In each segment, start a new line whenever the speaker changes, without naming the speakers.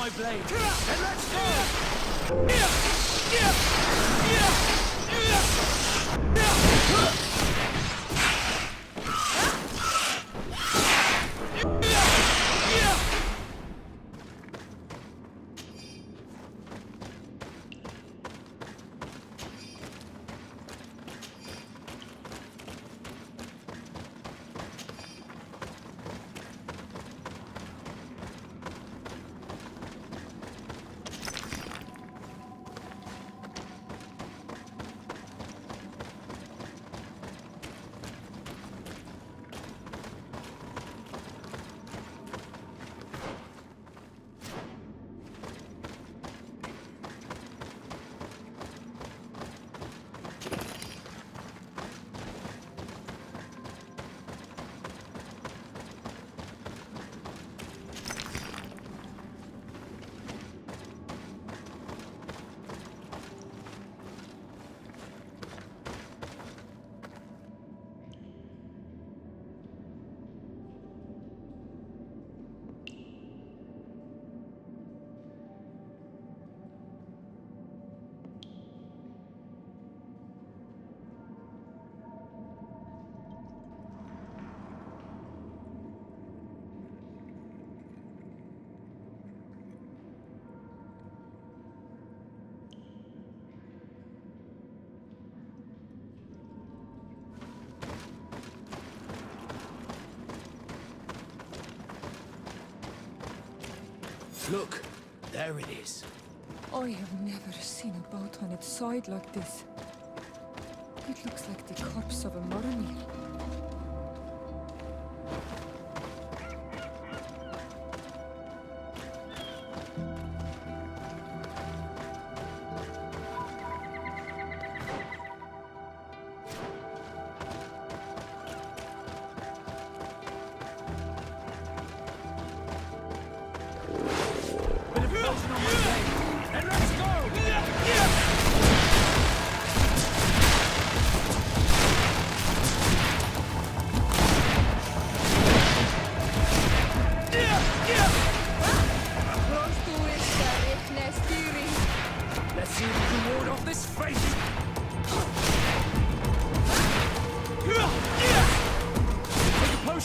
my blade, and let's go! Look, there it is.
I have never seen a boat on its side like this. It looks like the corpse of a mariner.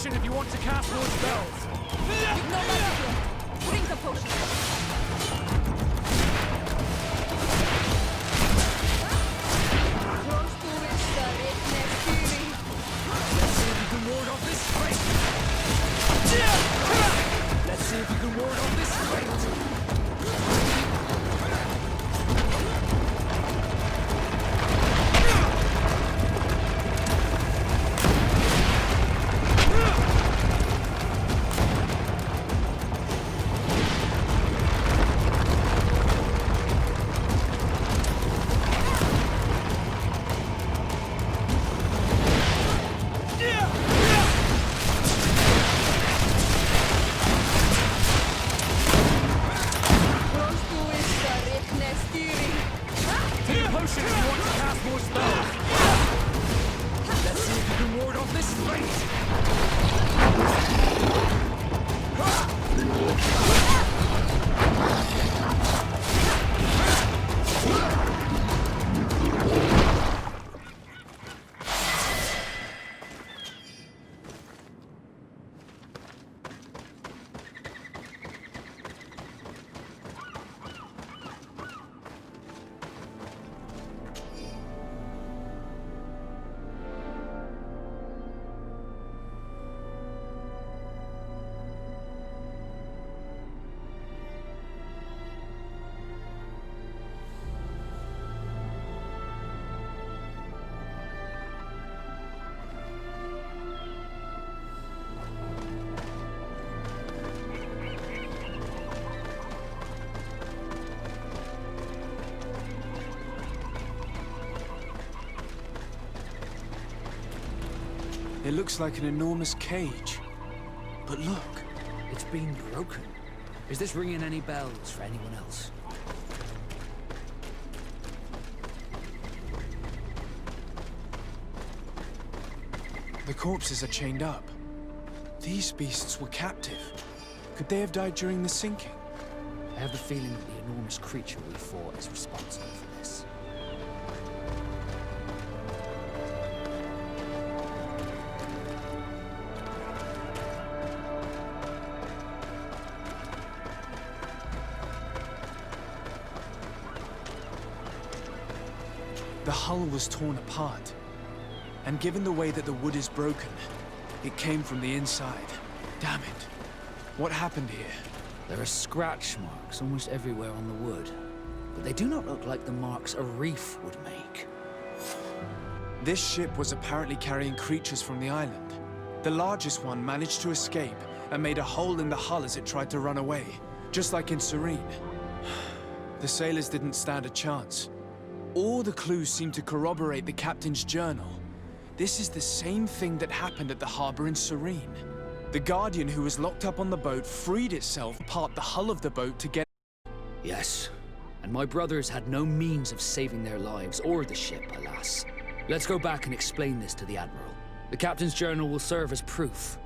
If you want to cast more spells.
No magic. Drink the potion.
Let's see if you can ward off this fate. Let's see if you can ward off this fate.
It looks like an enormous cage. But look,
It's been broken. Is this ringing any bells for anyone else?
the corpses are chained up. These beasts were captive. Could they have died during the sinking?
I have the feeling that the enormous creature we fought is responsible for this.
The hull was torn apart. And given the way that the wood is broken, it came from the inside. Damn it. What happened here?
There are scratch marks almost everywhere on the wood, but they do not look like the marks a reef would make.
This ship was apparently carrying creatures from the island. The largest one managed to escape and made a hole in the hull as it tried to run away, just like in Serene. The sailors didn't stand a chance. All the clues seem to corroborate the captain's journal. This is the same thing that happened at the harbor in Serene. The Guardian who was locked up on the boat freed itself, part the hull of the boat to get...
Yes, and my brothers had no means of saving their lives or the ship, alas. Let's go back and explain this to the Admiral. The captain's journal will serve as proof.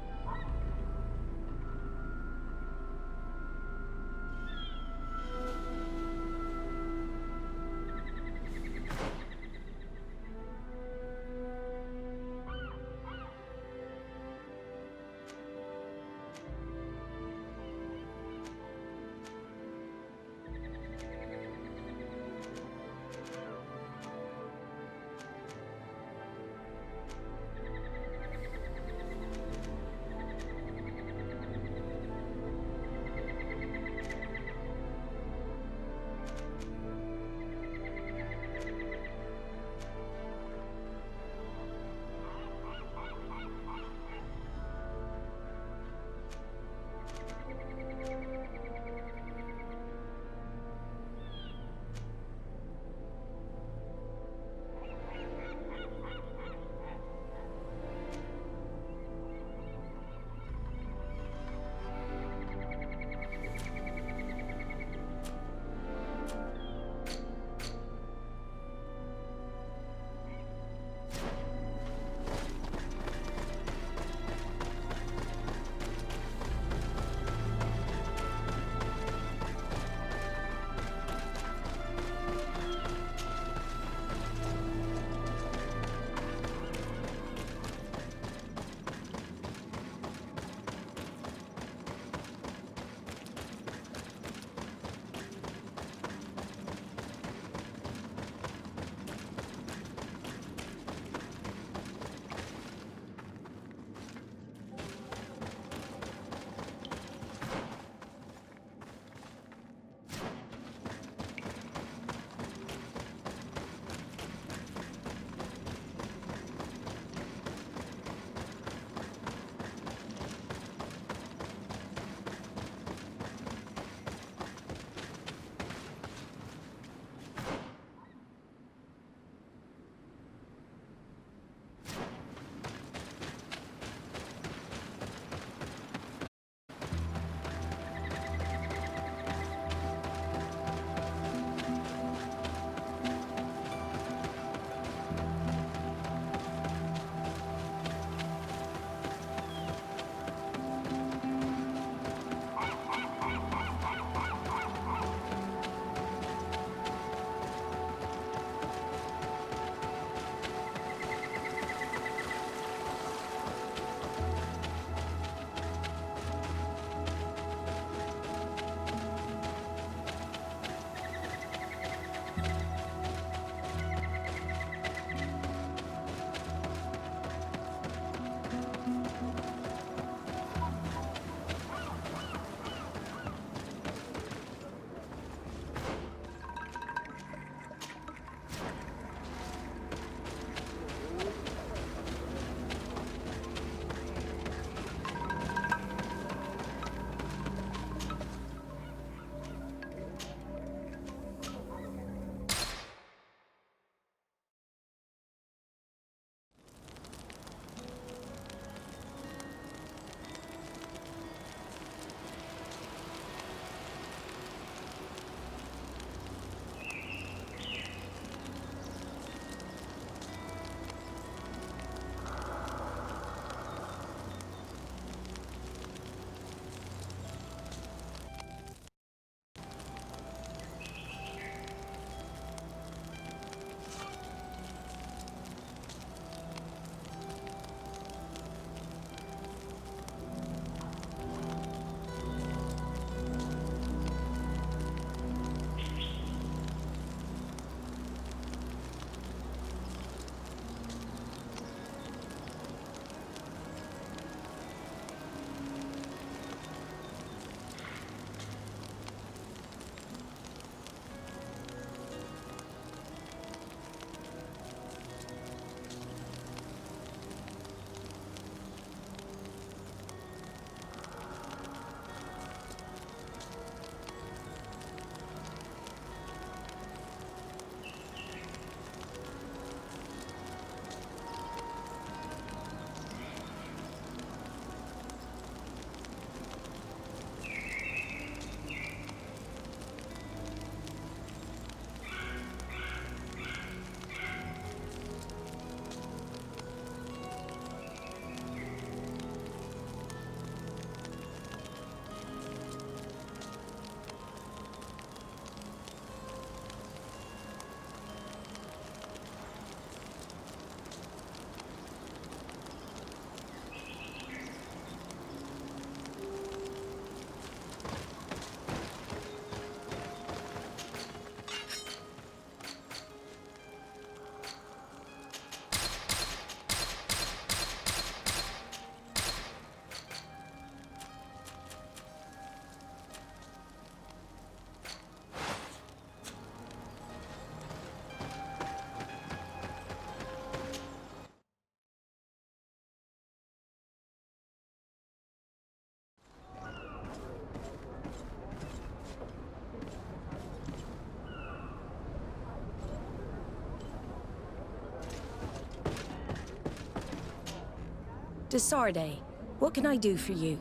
Desarde, what can I do for you?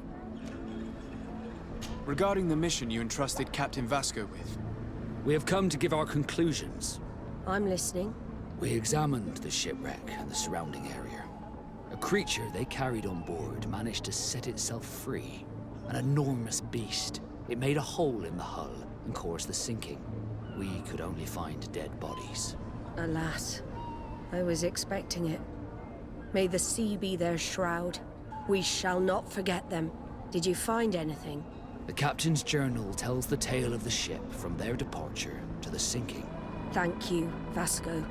Regarding the mission you entrusted Captain Vasco with,
We have come to give our conclusions.
I'm listening.
We examined the shipwreck and the surrounding area. A creature they carried on board managed to set itself free. An enormous beast. It made a hole in the hull and caused the sinking. We could only find dead bodies.
Alas, I was expecting it. May the sea be their shroud. We shall not forget them. Did you find anything?
The captain's journal tells the tale of the ship from their departure to the sinking.
Thank you, Vasco.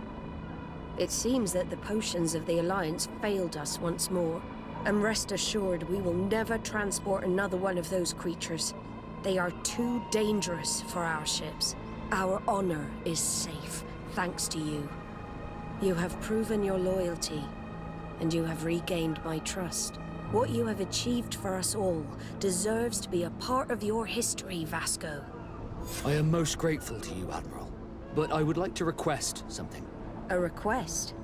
It seems that the potions of the Alliance failed us once more. And rest assured, we will never transport another one of those creatures. They are too dangerous for our ships. Our honor is safe, thanks to you. You have proven your loyalty, and you have regained my trust. What you have achieved for us all deserves to be a part of your history, Vasco.
I am most grateful to you, Admiral. But I would like to request something.
A request?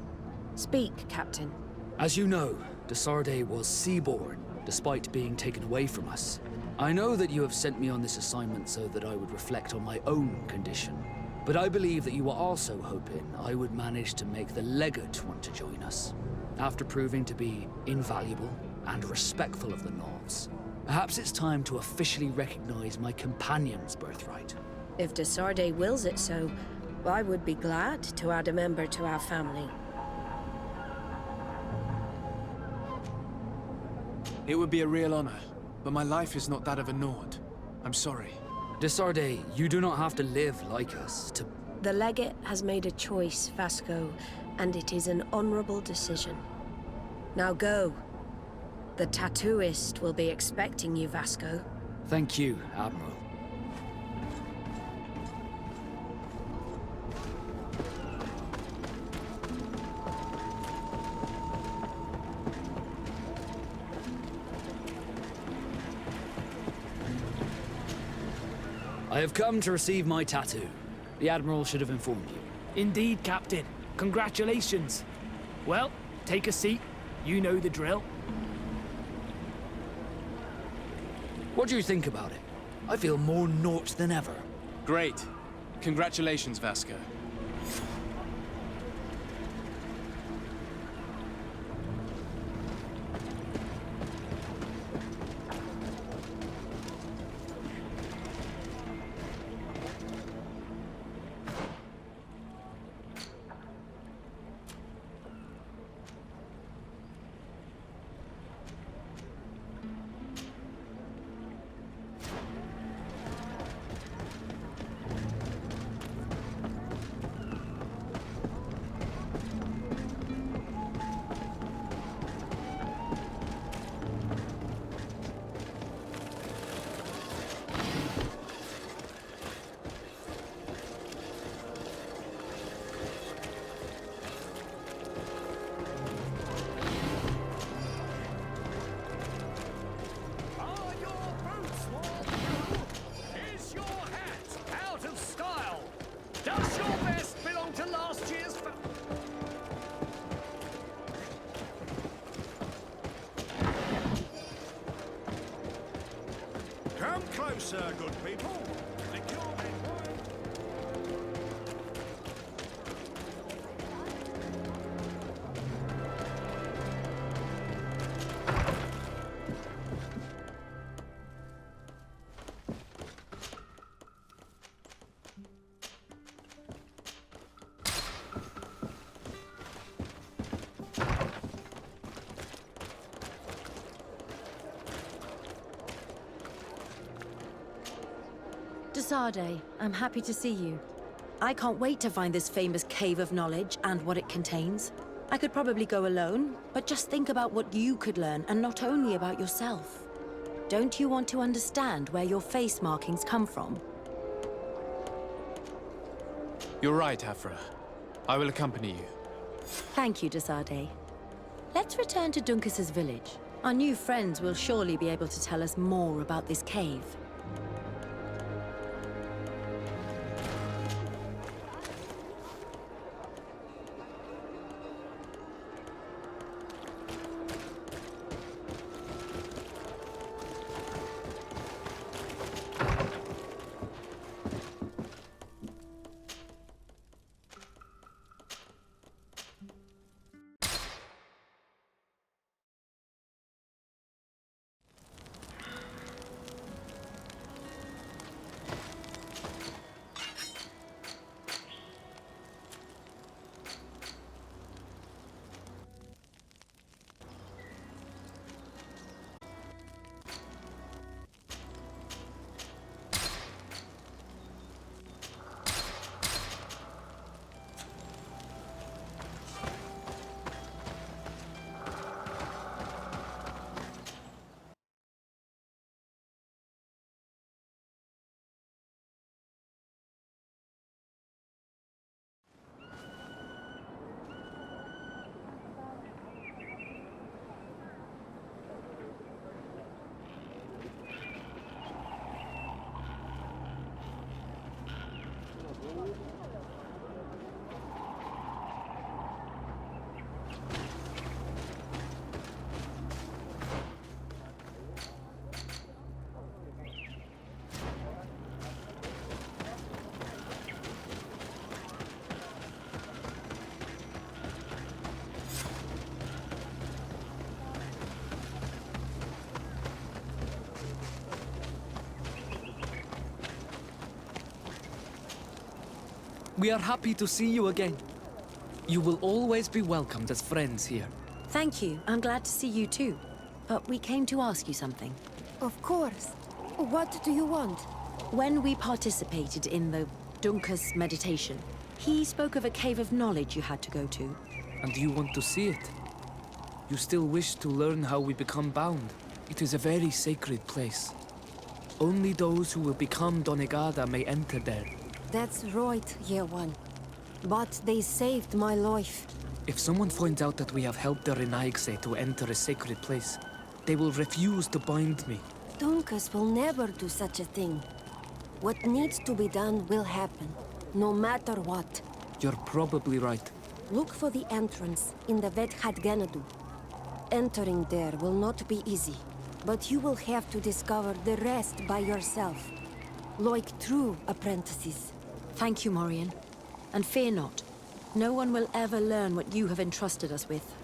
Speak, Captain.
As you know, Desarde was seaborn, despite being taken away from us. I know that you have sent me on this assignment so that I would reflect on my own condition. But I believe that you were also hoping I would manage to make the legate want to join us. After proving to be invaluable and respectful of the Nords, perhaps it's time to officially recognize my companion's birthright.
If Desarde wills it so, I would be glad to add a member to our family.
it would be a real honor, but my life is not that of a Nord. I'm sorry.
Desarde, you do not have to live like us to...
The legate has made a choice, Vasco, and it is an honorable decision. Now go. The tattooist will be expecting you, Vasco.
Thank you, Admiral. I have come to receive my tattoo. The Admiral should have informed you.
Indeed, Captain. Congratulations. Well, take a seat. You know the drill.
What do you think about it? I feel more Nort than ever.
Great. Congratulations, Vasco.
Come closer, good people. Lick your head.
Desarde, I'm happy to see you. I can't wait to find this famous cave of knowledge and what it contains. I could probably go alone, but just think about what you could learn, and not only about yourself. Don't you want to understand where your face markings come from?
You're right, Afra. I will accompany you.
Thank you, Desarde. Let's return to Duncas's village. Our new friends will surely be able to tell us more about this cave.
We are happy to see you again. You will always be welcomed as friends here.
Thank you. I'm glad to see you too. But we came to ask you something.
Of course. What do you want?
When we participated in the Dunkus meditation, he spoke of a cave of knowledge you had to go to.
And you want to see it? You still wish to learn how we become bound? It is a very sacred place. Only those who will become Donegada may enter there.
That's right, Year One. But they saved my life.
If someone finds out that we have helped the Renaigse to enter a sacred place, they will refuse to bind me.
Dunkus will never do such a thing. What needs to be done will happen, no matter what.
You're probably right.
Look for the entrance in the Vedhat Ganadu. Entering there will not be easy, but you will have to discover the rest by yourself. Like true apprentices.
Thank you, Morian. And fear not. No one will ever learn what you have entrusted us with.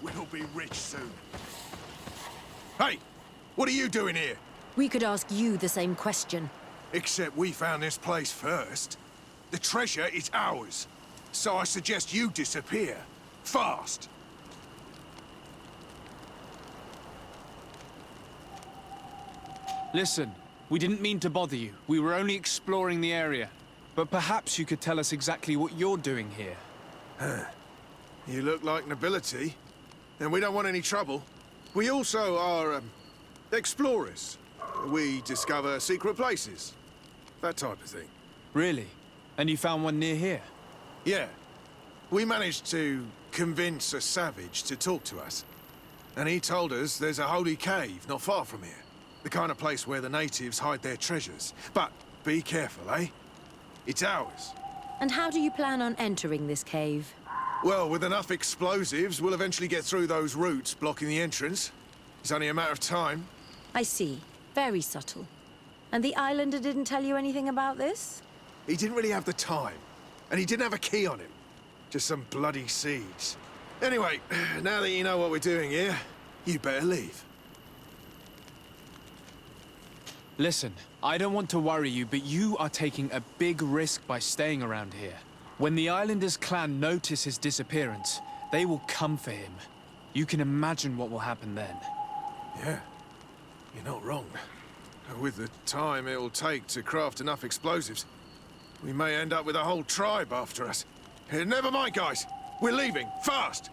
We'll be rich soon. Hey! What are you doing here?
We could ask you the same question.
Except we found this place first. The treasure is ours. So I suggest you disappear. Fast!
Listen, we didn't mean to bother you. We were only exploring the area. But perhaps you could tell us exactly what you're doing here.
You look like nobility, and we don't want any trouble. We also are, explorers. We discover secret places. That type of thing.
Really? And you found one near here?
Yeah. We managed to convince a savage to talk to us. And he told us there's a holy cave not far from here. The kind of place where the natives hide their treasures. But be careful, eh? It's ours.
And how do you plan on entering this cave?
Well, with enough explosives, we'll eventually get through those roots blocking the entrance. It's only a matter of time.
I see. Very subtle. And the islander didn't tell you anything about this?
He didn't really have the time, and he didn't have a key on him. Just some bloody seeds. Anyway, now that you know what we're doing here, you better leave.
Listen, I don't want to worry you, but you are taking a big risk by staying around here. When the Islanders' clan notice his disappearance, they will come for him. You can imagine what will happen then.
Yeah, you're not wrong. With the time it'll take to craft enough explosives, we may end up with a whole tribe after us. Never mind, guys. We're leaving, fast!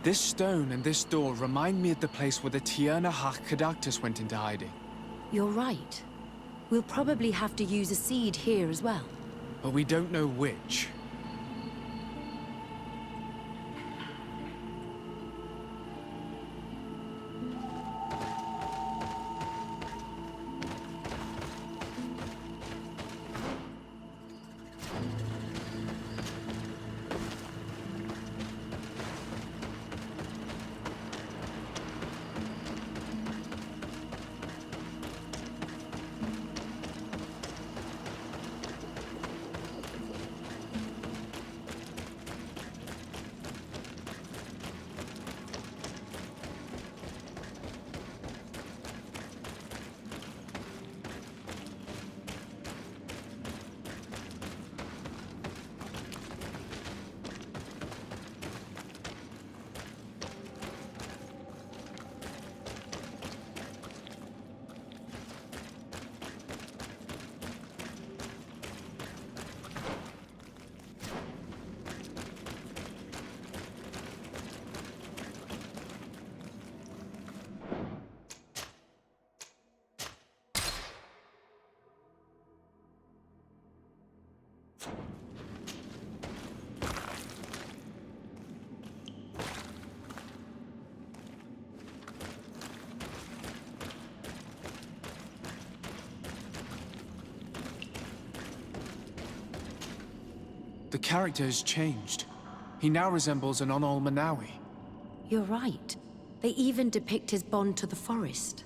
This stone and this door remind me of the place where the Tierna Kadactus went into hiding.
You're right. We'll probably have to use a seed here as well.
But we don't know which. The character has changed. He now resembles an Onol Manawi.
You're right. They even depict his bond to the forest.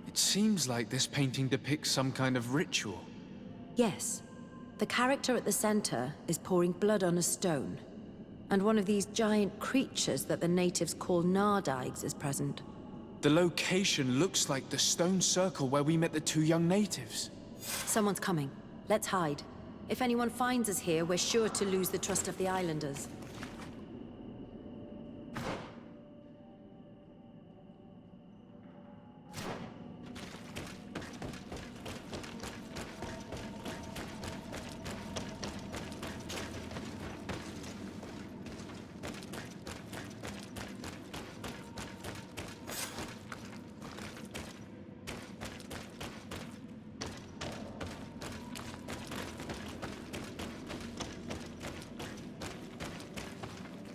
It seems like this painting depicts some kind of ritual.
Yes. The character at the center is pouring blood on a stone. And one of these giant creatures that the natives call Nardigs is present.
The location looks like the stone circle where we met the two young natives.
Someone's coming. Let's hide. If anyone finds us here, we're sure to lose the trust of the islanders.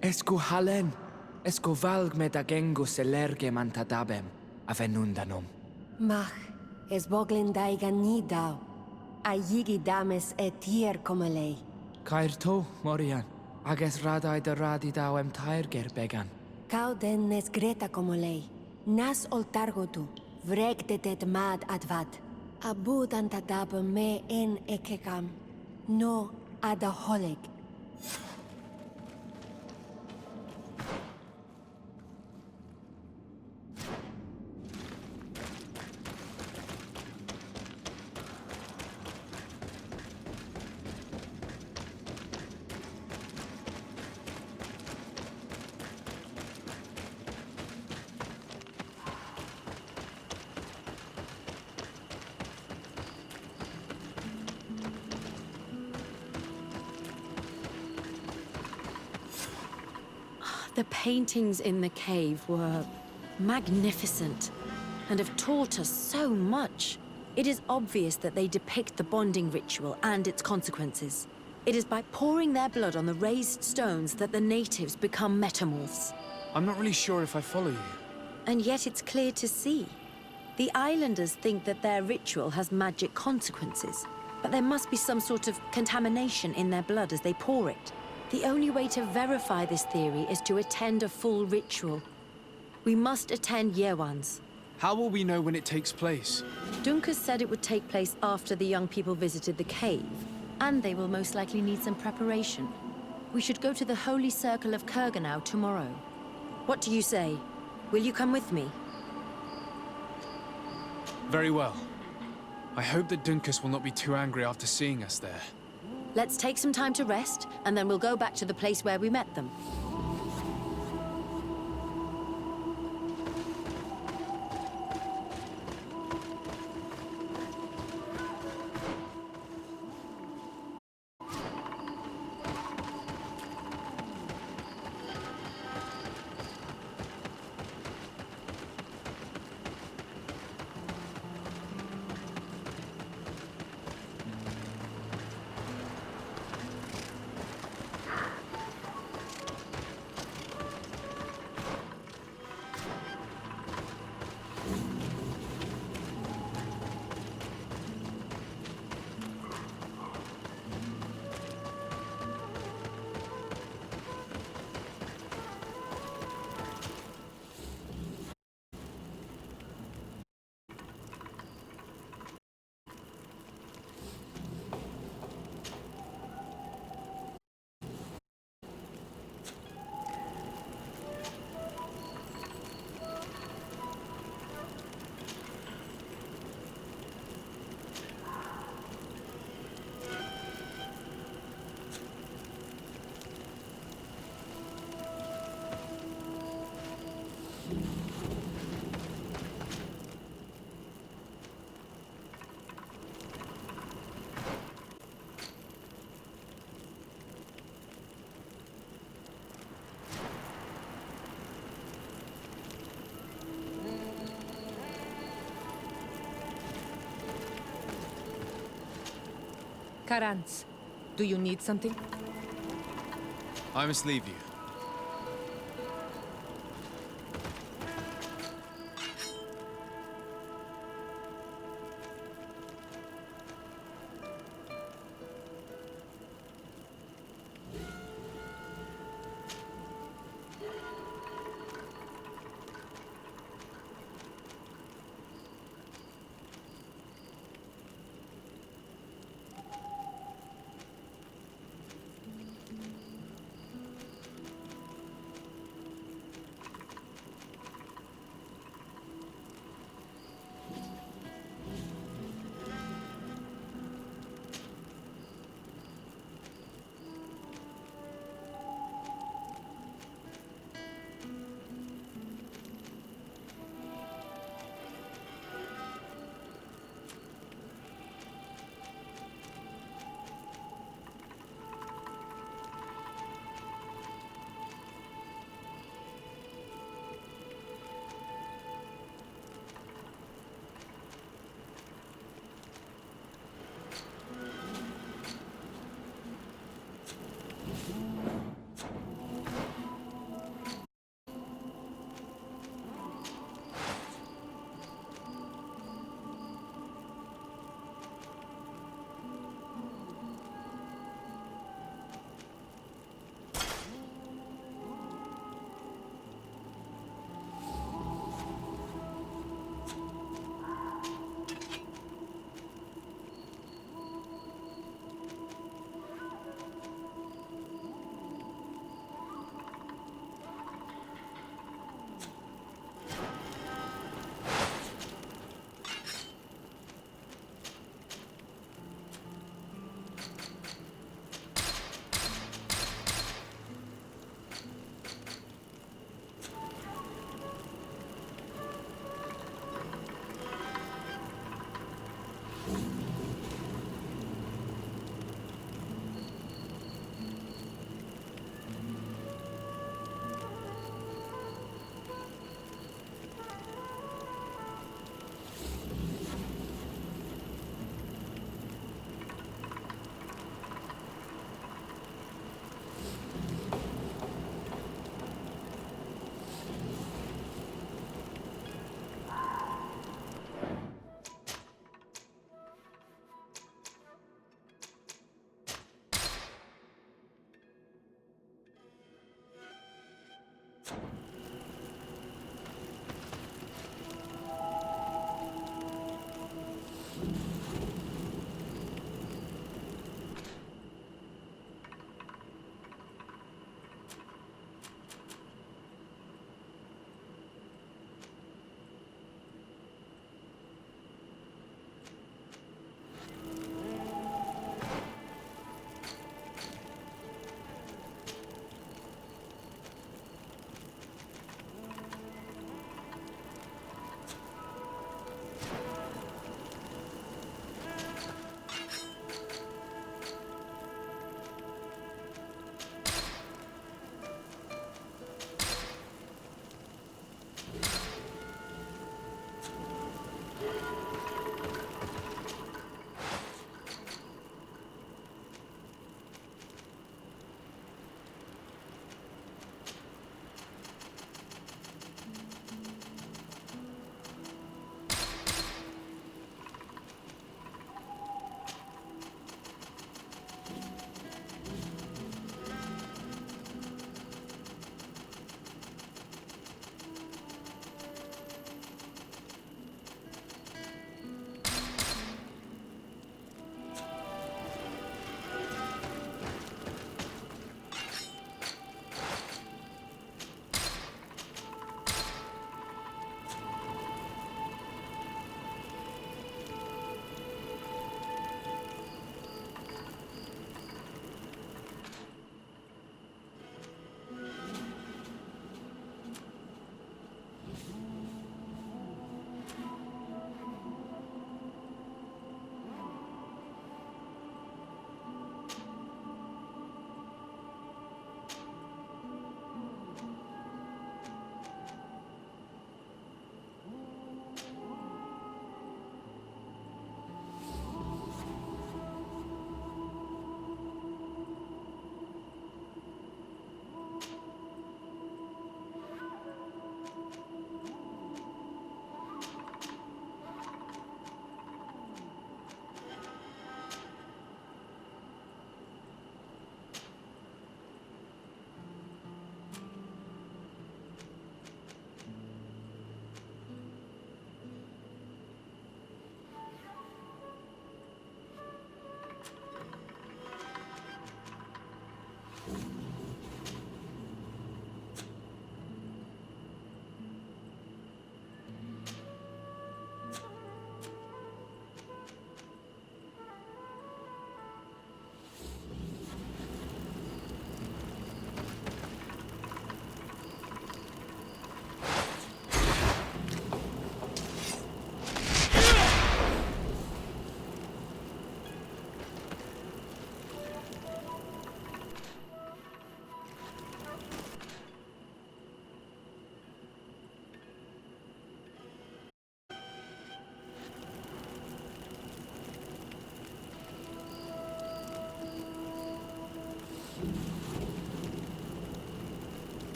Esco halen, esco valg me da gengo selerge mantadabem, avenundanom.
Mach, es boglin daigan ni dau. A yigi dames etier comelei.
Cair to, Morian, ages radai da radi dawem tairger began.
Cau den nes greta comelei. Nas oltargotu, vregtetet mad advat. Abud antadab me en ekekam. No adaholeg.
The paintings in the cave were magnificent and have taught us so much. It is obvious that they depict the bonding ritual and its consequences. It is by pouring their blood on the raised stones that the natives become metamorphs.
I'm not really sure if I follow you.
And yet it's clear to see. The islanders think that their ritual has magic consequences, but there must be some sort of contamination in their blood as they pour it. The only way to verify this theory is to attend a full ritual. We must attend Yewan's.
How will we know when it takes place?
Duncan said it would take place after the young people visited the cave, and they will most likely need some preparation. We should go to the Holy Circle of Kurganau tomorrow. What do you say? Will you come with me?
Very well. I hope that Dunkus will not be too angry after seeing us there.
Let's take some time to rest, and then we'll go back to the place where we met them.
Karantz, do you need something?
I must leave you.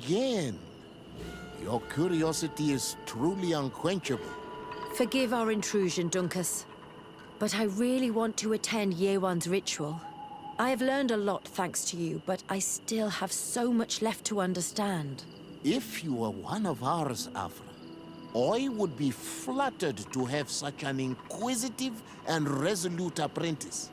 again. Your curiosity is truly unquenchable.
Forgive our intrusion, Dunkus. But I really want to attend Yewan's ritual. I have learned a lot thanks to you, but I still have so much left to understand.
If you were one of ours, Afra, I would be flattered to have such an inquisitive and resolute apprentice.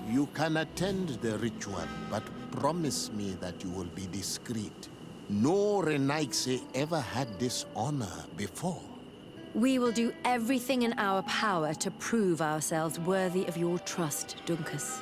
You can attend the ritual, but promise me that you will be discreet. No Renaigse ever had this honor before.
We will do everything in our power to prove ourselves worthy of your trust, Dunkus.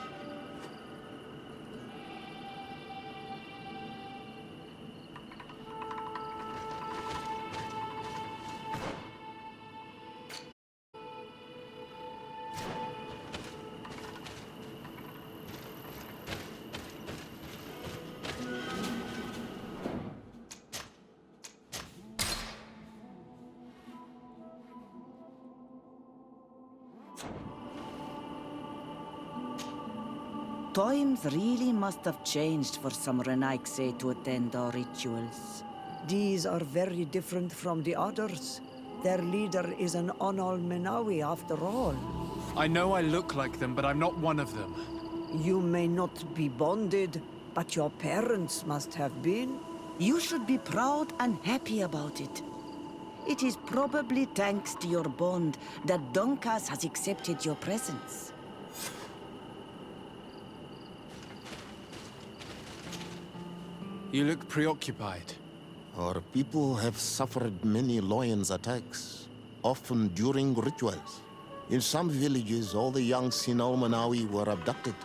Times really must have changed for some Renaigse to attend our rituals.
These are very different from the others. Their leader is an Onol Menawi after all.
I know I look like them, but I'm not one of them.
You may not be bonded, but your parents must have been.
You should be proud and happy about it. It is probably thanks to your bond that Dunkas has accepted your presence.
You look preoccupied.
Our people have suffered many lions attacks, often during rituals. In some villages, all the young Sinal Manawi were abducted.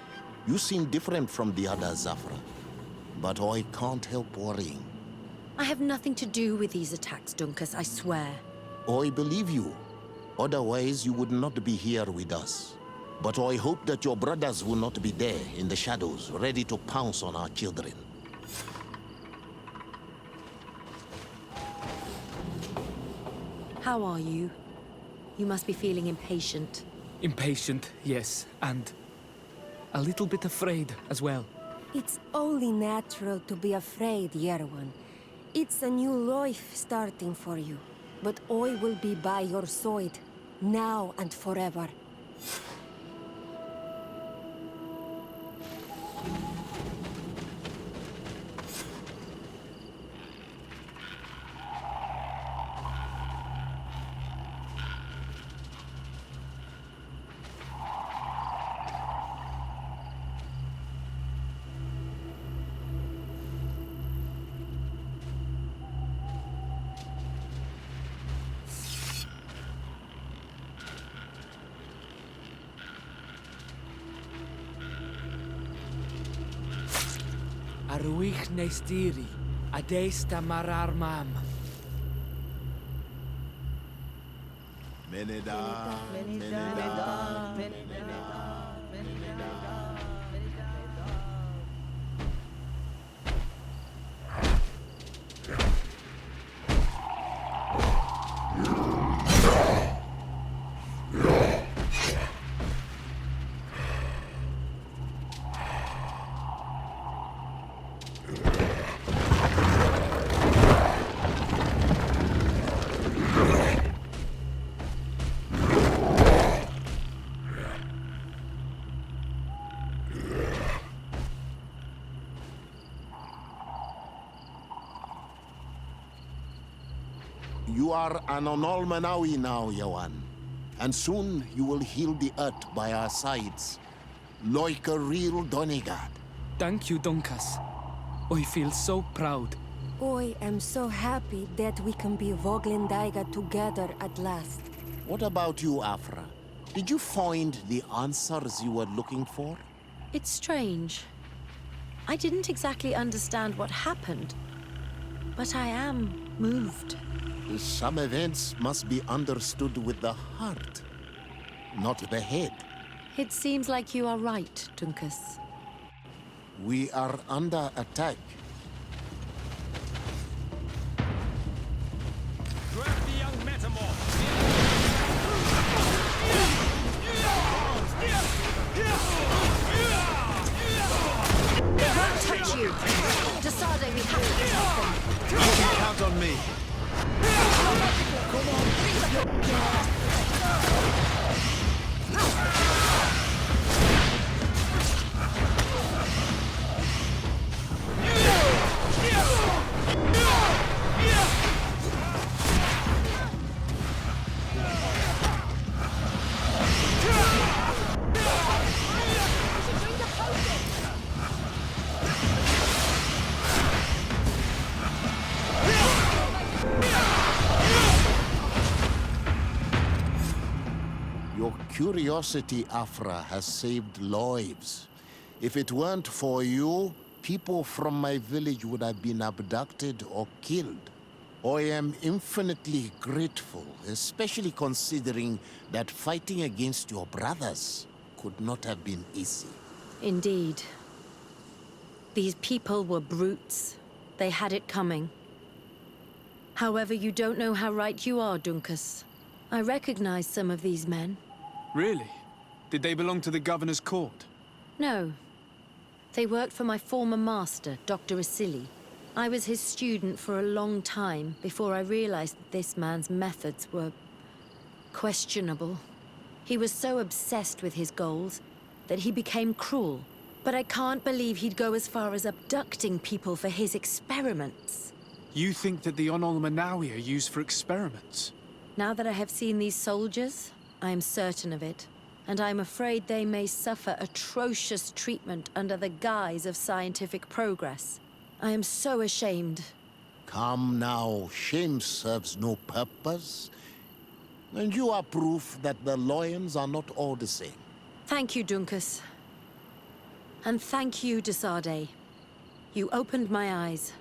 You seem different from the others, Zafra. But I can't help worrying.
I have nothing to do with these attacks, Dunkus, I swear.
I believe you. Otherwise, you would not be here with us. But I hope that your brothers will not be there in the shadows, ready to pounce on our children.
How are you? You must be feeling impatient.
Impatient, yes, and a little bit afraid as well.
It's only natural to be afraid, Yerwan. It's a new life starting for you. But I will be by your side, now and forever.
Aruich Nestiri, Adesta Marar Mam.
Meneda, You are an Onol Manawi now, Yawan. And soon you will heal the earth by our sides. Like a real Donegad.
Thank you, Dunkas. I feel so proud.
I am so happy that we can be Voglendaiga together at last.
What about you, Afra? Did you find the answers you were looking for?
It's strange. I didn't exactly understand what happened, but I am moved.
Some events must be understood with the heart, not the head.
It seems like you are right, Dunkus.
We are under attack.
Grab the young metamorph!
They won't touch you! Desade, we have to do something!
curiosity, Afra, has saved lives. If it weren't for you, people from my village would have been abducted or killed. I am infinitely grateful, especially considering that fighting against your brothers could not have been easy.
Indeed. These people were brutes. They had it coming. However, you don't know how right you are, Dunkus. I recognize some of these men.
Really? Did they belong to the governor's court?
No. They worked for my former master, Dr. Asili. I was his student for a long time before I realized that this man's methods were questionable. He was so obsessed with his goals that he became cruel. But I can't believe he'd go as far as abducting people for his experiments.
You think that the Onol Manawi are used for experiments?
Now that I have seen these soldiers, I am certain of it. And I'm afraid they may suffer atrocious treatment under the guise of scientific progress. I am so ashamed.
Come now, shame serves no purpose. And you are proof that the lions are not all the same.
Thank you, Dunkus. And thank you, Desarde. You opened my eyes.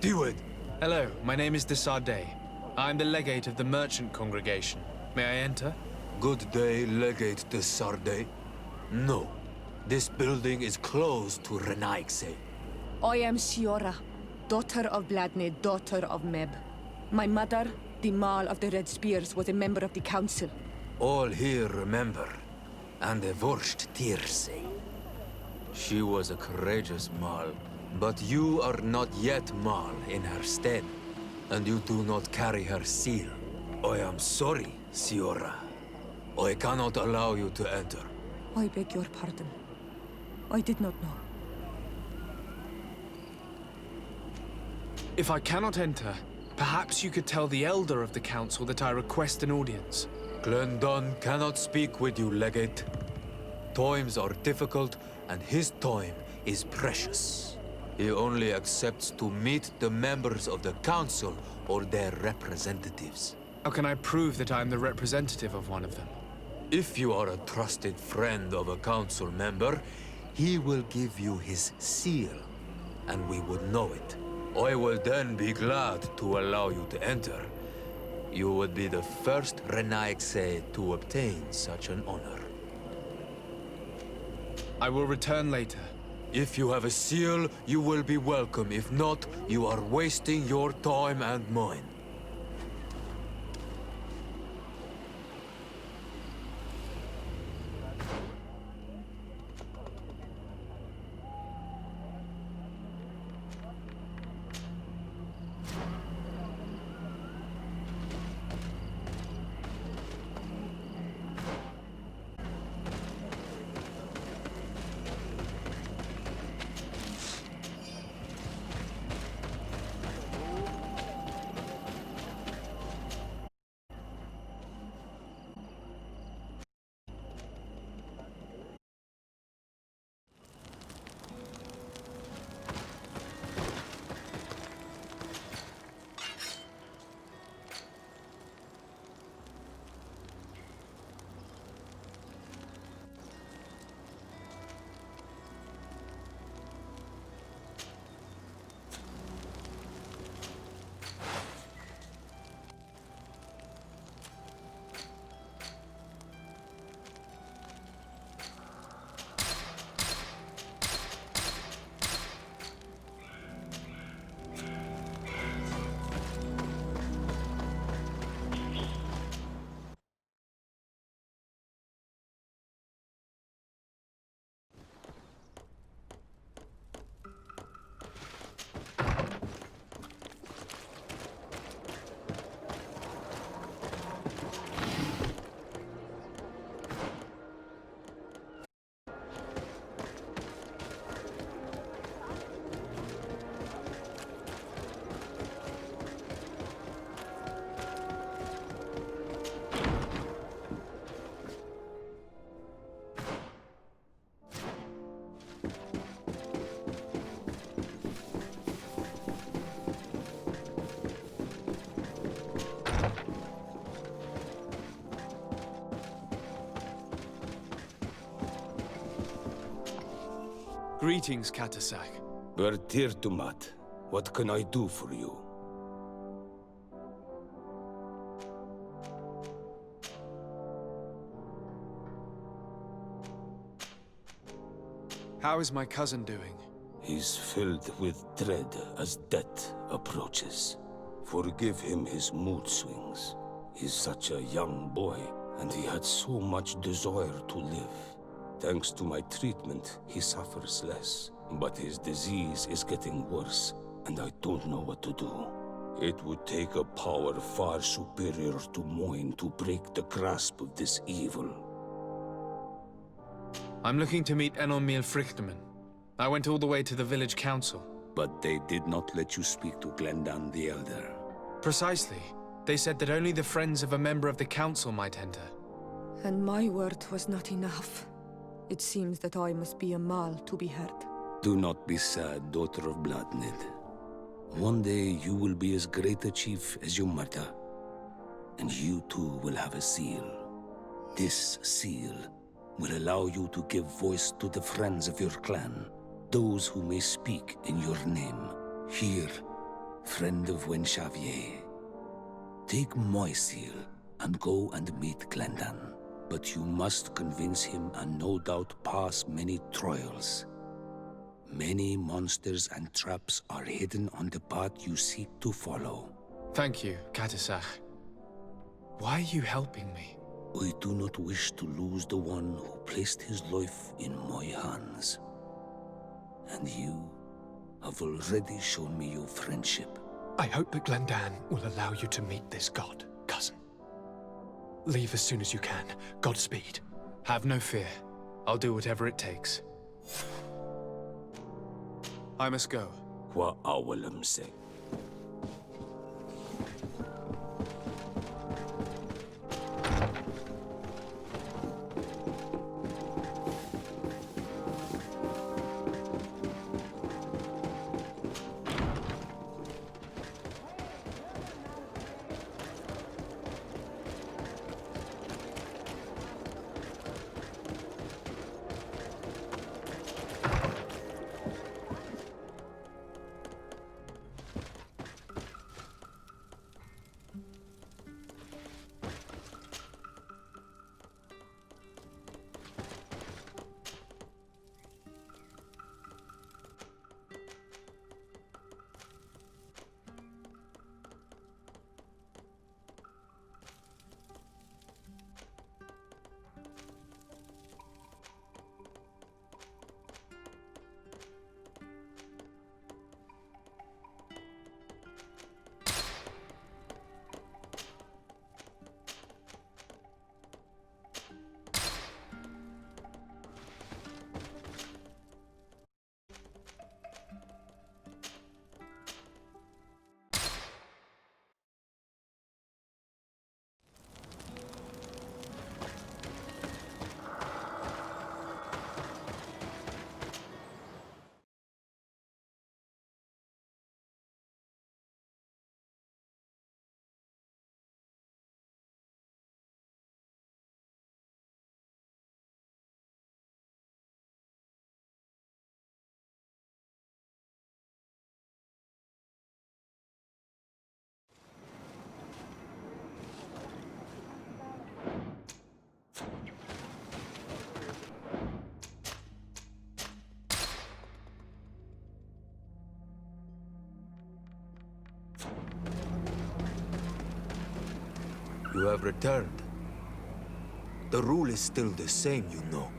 Deward! Hello, my name is Desarde. I'm the legate of the merchant congregation. May I enter?
Good day, Legate Desarde. No, this building is closed to Renaigse.
I am Siora, daughter of Bladne, daughter of Meb. My mother, the Mal of the Red Spears, was a member of the council.
All here remember, and the Vorst Tirse. She was a courageous Mal, but you are not yet Mal in her stead, and you do not carry her seal. I am sorry, Siora. I cannot allow you to enter.
I beg your pardon. I did not know.
If I cannot enter, perhaps you could tell the Elder of the Council that I request an audience.
Glendon cannot speak with you, Legate. Times are difficult, and his time is precious. He only accepts to meet the members of the Council or their representatives.
How can I prove that I am the representative of one of them?
If you are a trusted friend of a council member, he will give you his seal, and we would know it. I will then be glad to allow you to enter. You would be the first Renaigse to obtain such an honor.
I will return later.
If you have a seal, you will be welcome. If not, you are wasting your time and mine.
Greetings, Katasak.
Bertirtumat, what can I do for you?
How is my cousin doing?
He's filled with dread as death approaches. Forgive him his mood swings. He's such a young boy, and he had so much desire to live. Thanks to my treatment, he suffers less. But his disease is getting worse, and I don't know what to do. It would take a power far superior to mine to break the grasp of this evil.
I'm looking to meet Enormil Frichtman. I went all the way to the village council.
But they did not let you speak to Glendan the Elder.
Precisely. They said that only the friends of a member of the council might enter.
And my word was not enough. It seems that I must be a Mal to be heard.
Do not be sad, daughter of Bloodnid. One day you will be as great a chief as your mother. And you too will have a seal. This seal will allow you to give voice to the friends of your clan, those who may speak in your name. Here, friend of Wenxavier. Take my seal and go and meet Glendan. But you must convince him and no doubt pass many trials. Many monsters and traps are hidden on the path you seek to follow.
Thank you, Katasak. Why are you helping me?
I do not wish to lose the one who placed his life in my hands. And you have already shown me your friendship.
I hope that Glendan will allow you to meet this god, cousin. Leave as soon as you can. Godspeed.
Have no fear. I'll do whatever it takes. I must go.
Wa awalam say.
You have returned. The rule is still the same, you know.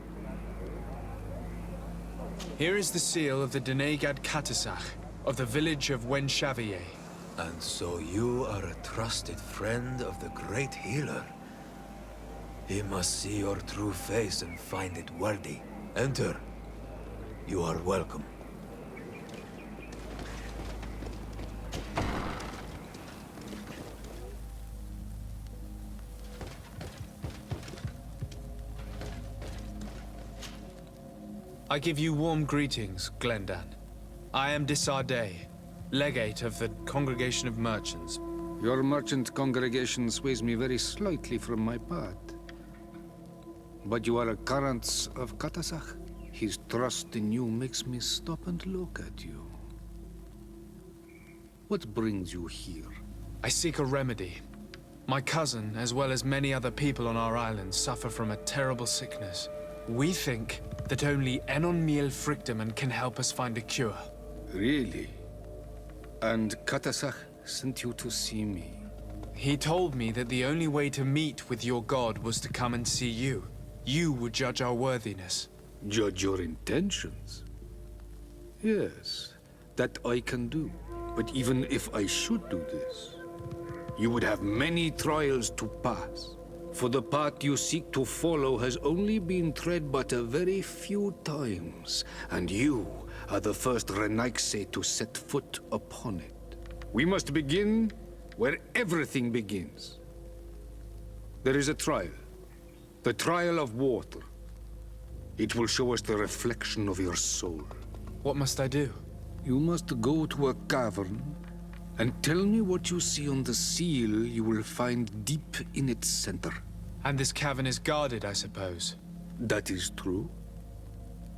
Here is the seal of the Denegad Katasach, of the village of Wenshavier.
And so you are a trusted friend of the great healer. He must see your true face and find it worthy. Enter. You are welcome.
I give you warm greetings, Glendan. I am Desardet, legate of the Congregation of Merchants.
Your merchant congregation sways me very slightly from my path. But you are a current of Katasach. His trust in you makes me stop and look at you. What brings you here?
I seek a remedy. My cousin, as well as many other people on our island, suffer from a terrible sickness. We think that only Enon Miel Frictamen can help us find a cure.
Really? And Katasach sent you to see me?
He told me that the only way to meet with your god was to come and see you. You would judge our worthiness.
Judge your intentions? Yes, that I can do. But even if I should do this, you would have many trials to pass. For the path you seek to follow has only been tread but a very few times, and you are the first Renaigse to set foot upon it. We must begin where everything begins. There is a trial. The trial of water. It will show us the reflection of your soul.
What must I do?
You must go to a cavern and tell me what you see on the seal you will find deep in its center.
And this cavern is guarded, I suppose.
That is true.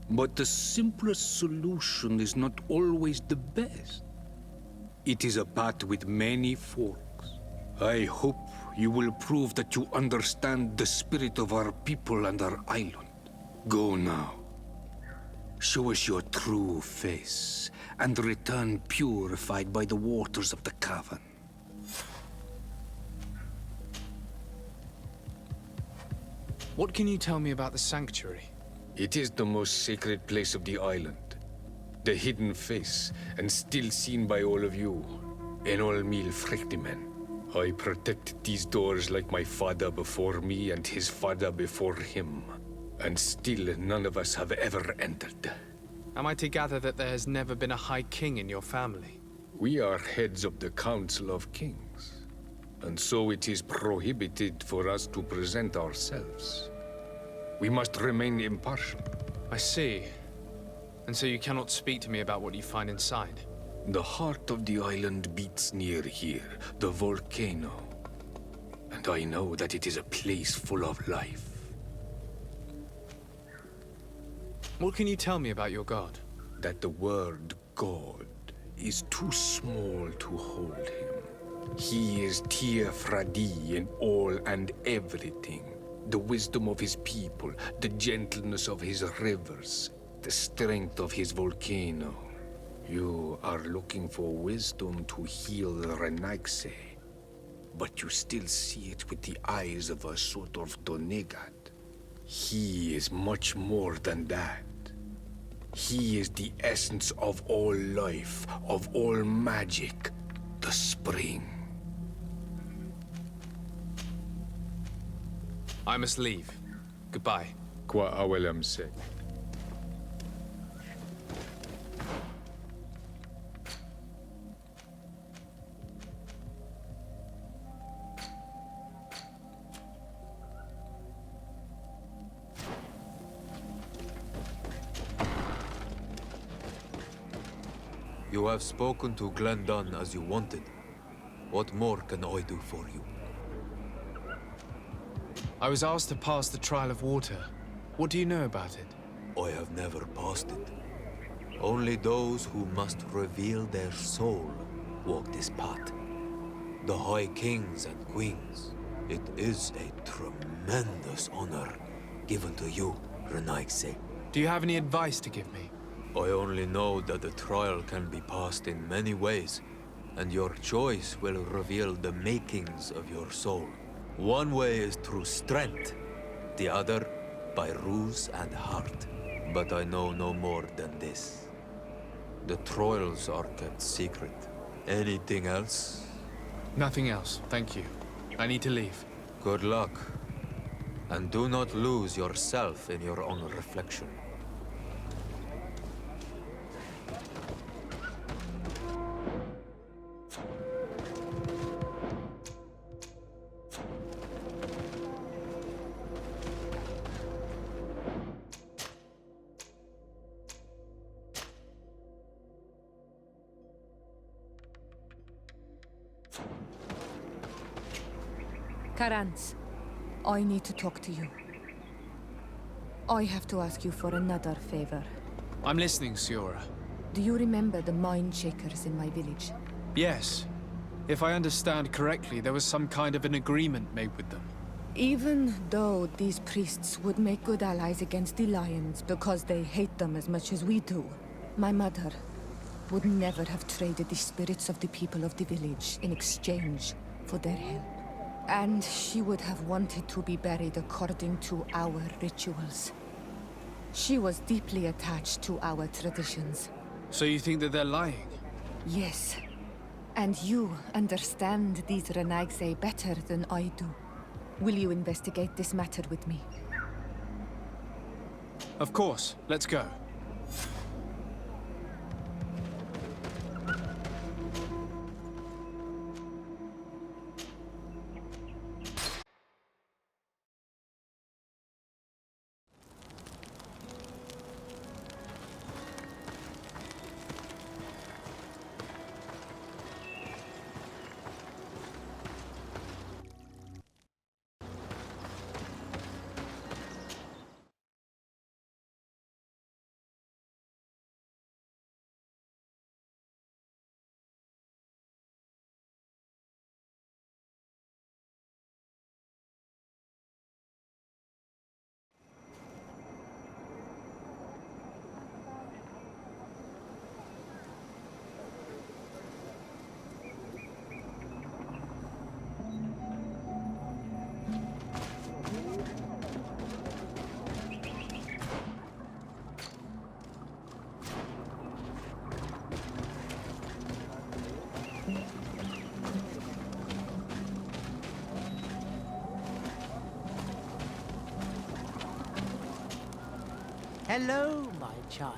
But the simplest solution is not always the best. It is a path with many forks. I hope you will prove that you understand the spirit of our people and our island. Go now. Show us your true face, and return purified by the waters of the cavern.
What can you tell me about the sanctuary?
It is the most sacred place of the island. The hidden face, and still seen by all of you. Enol Mil Frictimen. I protected these doors like my father before me and his father before him. And still none of us have ever entered.
Am I to gather that there has never been a High King in your family?
We are heads of the Council of Kings. And so it is prohibited for us to present ourselves. We must remain impartial.
I see. And so you cannot speak to me about what you find inside?
The heart of the island beats near here, the volcano. And I know that it is a place full of life.
What can you tell me about your god?
That the word God is too small to hold him. He is Tir Fradi in all and everything. The wisdom of his people, the gentleness of his rivers, the strength of his volcano. You are looking for wisdom to heal the Renaigse, but you still see it with the eyes of a sort of Donegad. He is much more than that. He is the essence of all life, of all magic, the spring.
I must leave. Goodbye.
Qua awelam se.
You have spoken to Glendan as you wanted. What more can I do for you?
I was asked to pass the trial of water. What do you know about it?
I have never passed it. Only those who must reveal their soul walk this path. The High Kings and Queens. It is a tremendous honor given to you, Renaigse.
Do you have any advice to give me?
I only know that the trial can be passed in many ways, and your choice will reveal the makings of your soul. One way is through strength, the other by ruse and heart. But I know no more than this. The Troils are kept secret. Anything else?
Nothing else, thank you. I need to leave.
Good luck. And do not lose yourself in your own reflection.
Karans, I need to talk to you. I have to ask you for another favor.
I'm listening, Siora.
Do you remember the mine shakers in my village?
Yes. If I understand correctly, there was some kind of an agreement made with them.
Even though these priests would make good allies against the Lions because they hate them as much as we do, my mother would never have traded the spirits of the people of the village in exchange for their help. And she would have wanted to be buried according to our rituals. She was deeply attached to our traditions.
So you think that they're lying?
Yes. And you understand these Renagse better than I do. Will you investigate this matter with me?
Of course. Let's go.
Hello, my child.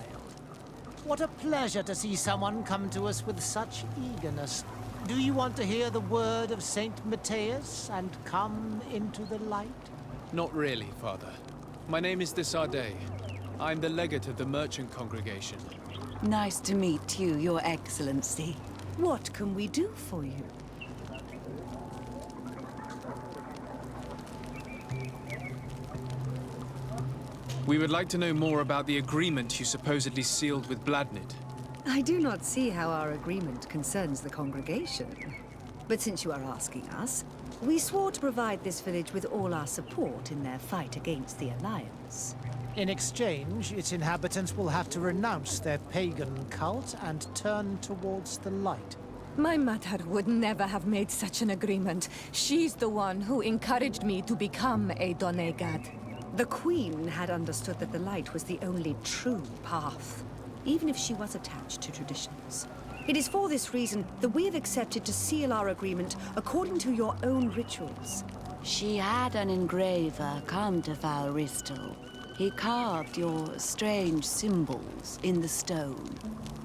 What a pleasure to see someone come to us with such eagerness. Do you want to hear the word of Saint Matthias and come into the light?
Not really, Father. My name is Desarde. I'm the legate of the merchant congregation.
Nice to meet you, Your Excellency. What can we do for you?
We would like to know more about the agreement you supposedly sealed with Bladnid.
I do not see how our agreement concerns the congregation. But since you are asking us, we swore to provide this village with all our support in their fight against the Alliance.
In exchange, its inhabitants will have to renounce their pagan cult and turn towards the light.
My mother would never have made such an agreement. She's the one who encouraged me to become a Donegad.
The Queen had understood that the light was the only true path, even if she was attached to traditions. It is for this reason that we have accepted to seal our agreement according to your own rituals.
She had an engraver come to Falristel. He carved your strange symbols in the stone.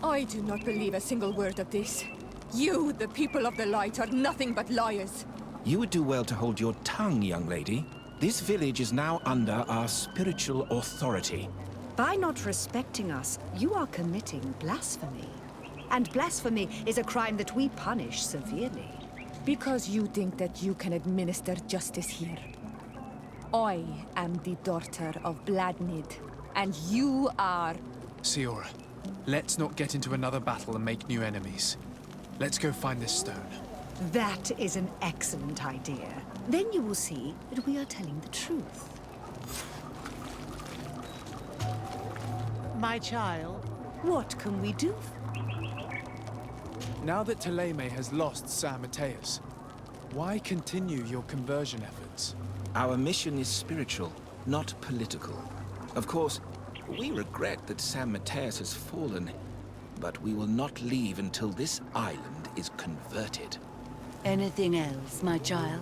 I do not believe a single word of this. You, the people of the light, are nothing but liars.
You would do well to hold your tongue, young lady. This village is now under our spiritual authority.
By not respecting us, you are committing blasphemy. And blasphemy is a crime that we punish severely.
Because you think that you can administer justice here. I am the daughter of Bladnid, and you are...
Siora, let's not get into another battle and make new enemies. Let's go find this stone.
That is an excellent idea. Then you will see that we are telling the truth.
My child,
what can we do?
Now that Teleme has lost San Mateus, Why continue your conversion efforts?
Our mission is spiritual, not political. Of course, we regret that San Mateus has fallen, but we will not leave until this island is converted.
Anything else, my child?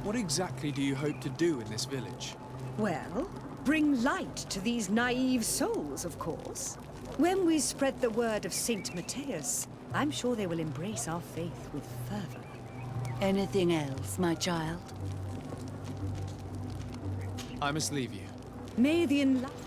What exactly do you hope to do in this village?
Well, bring light to these naive souls, of course. When we spread the word of Saint Mateus, I'm sure they will embrace our faith with fervor.
Anything else, my child?
I must leave you.
May the enlightened...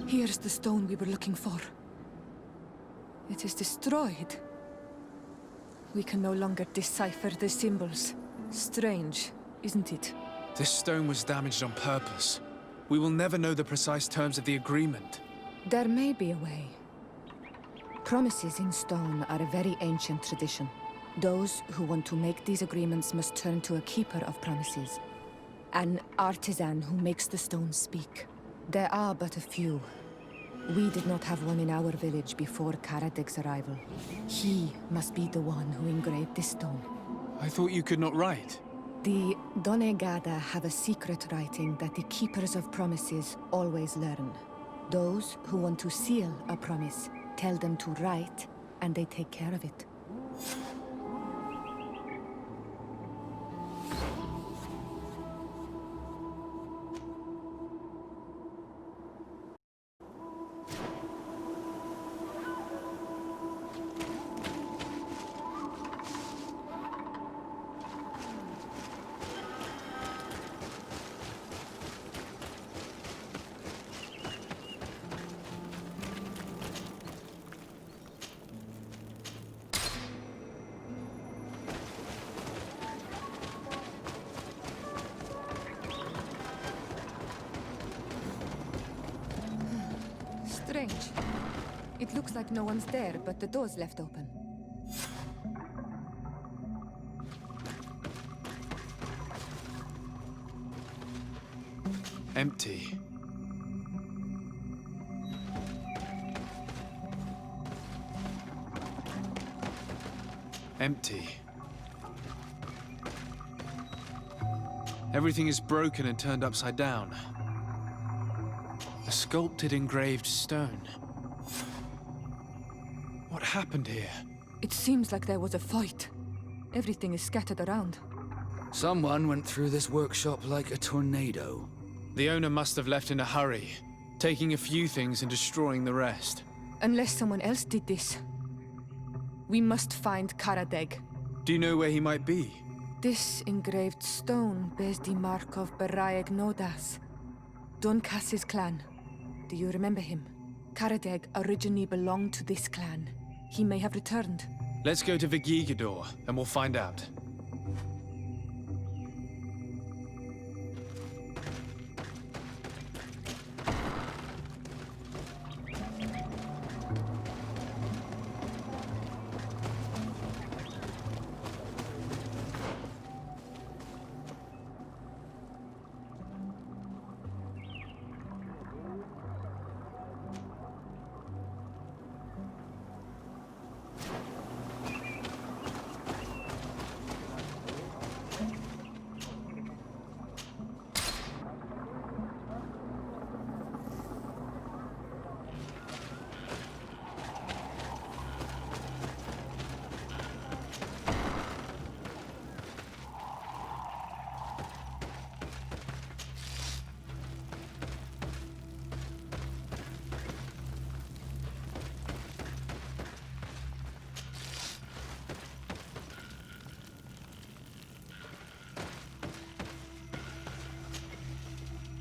Here's the stone we were looking for. It is destroyed. We can no longer decipher the symbols. Strange, isn't it?
This stone was damaged on purpose. We will never know the precise terms of the agreement.
There may be a way. Promises in stone are a very ancient tradition. Those who want to make these agreements must turn to a keeper of promises. An artisan who makes the stones speak. There are but a few. We did not have one in our village before Karadeg's arrival. He must be the one who engraved this stone.
I thought you could not write.
The Donegada have a secret writing that the keepers of promises always learn. Those who want to seal a promise tell them to write, and they take care of it. Strange. It looks like no one's there, but the door's left open.
Empty. Empty. Everything is broken and turned upside down. A sculpted engraved stone. What happened here?
It seems like there was a fight. Everything is scattered around.
Someone went through this workshop like a tornado.
The owner must have left in a hurry, taking a few things and destroying the rest.
Unless someone else did this. We must find Karadeg.
Do you know where he might be?
This engraved stone bears the mark of Baraeg Nodas, Donkas's clan. Do you remember him? Karadeg originally belonged to this clan. He may have returned.
Let's go to Vigigador, and we'll find out.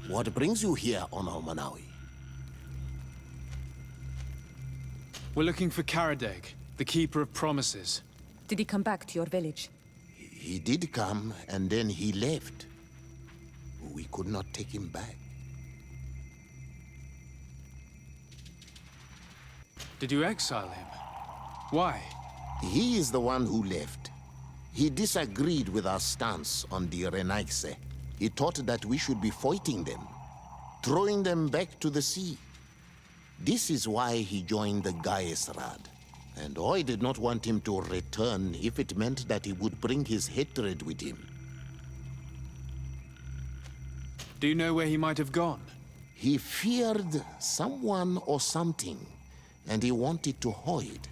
What brings you here on Almanawi?
We're looking for Karadeg, the Keeper of Promises.
Did he come back to your village?
He did come, and then he left. We could not take him back.
Did you exile him? Why?
He is the one who left. He disagreed with our stance on the Renaigse. He thought that we should be fighting them, throwing them back to the sea. This is why he joined the Gaesrad. And I did not want him to return if it meant that he would bring his hatred with him.
Do you know where he might have gone?
He feared someone or something, and he wanted to hide.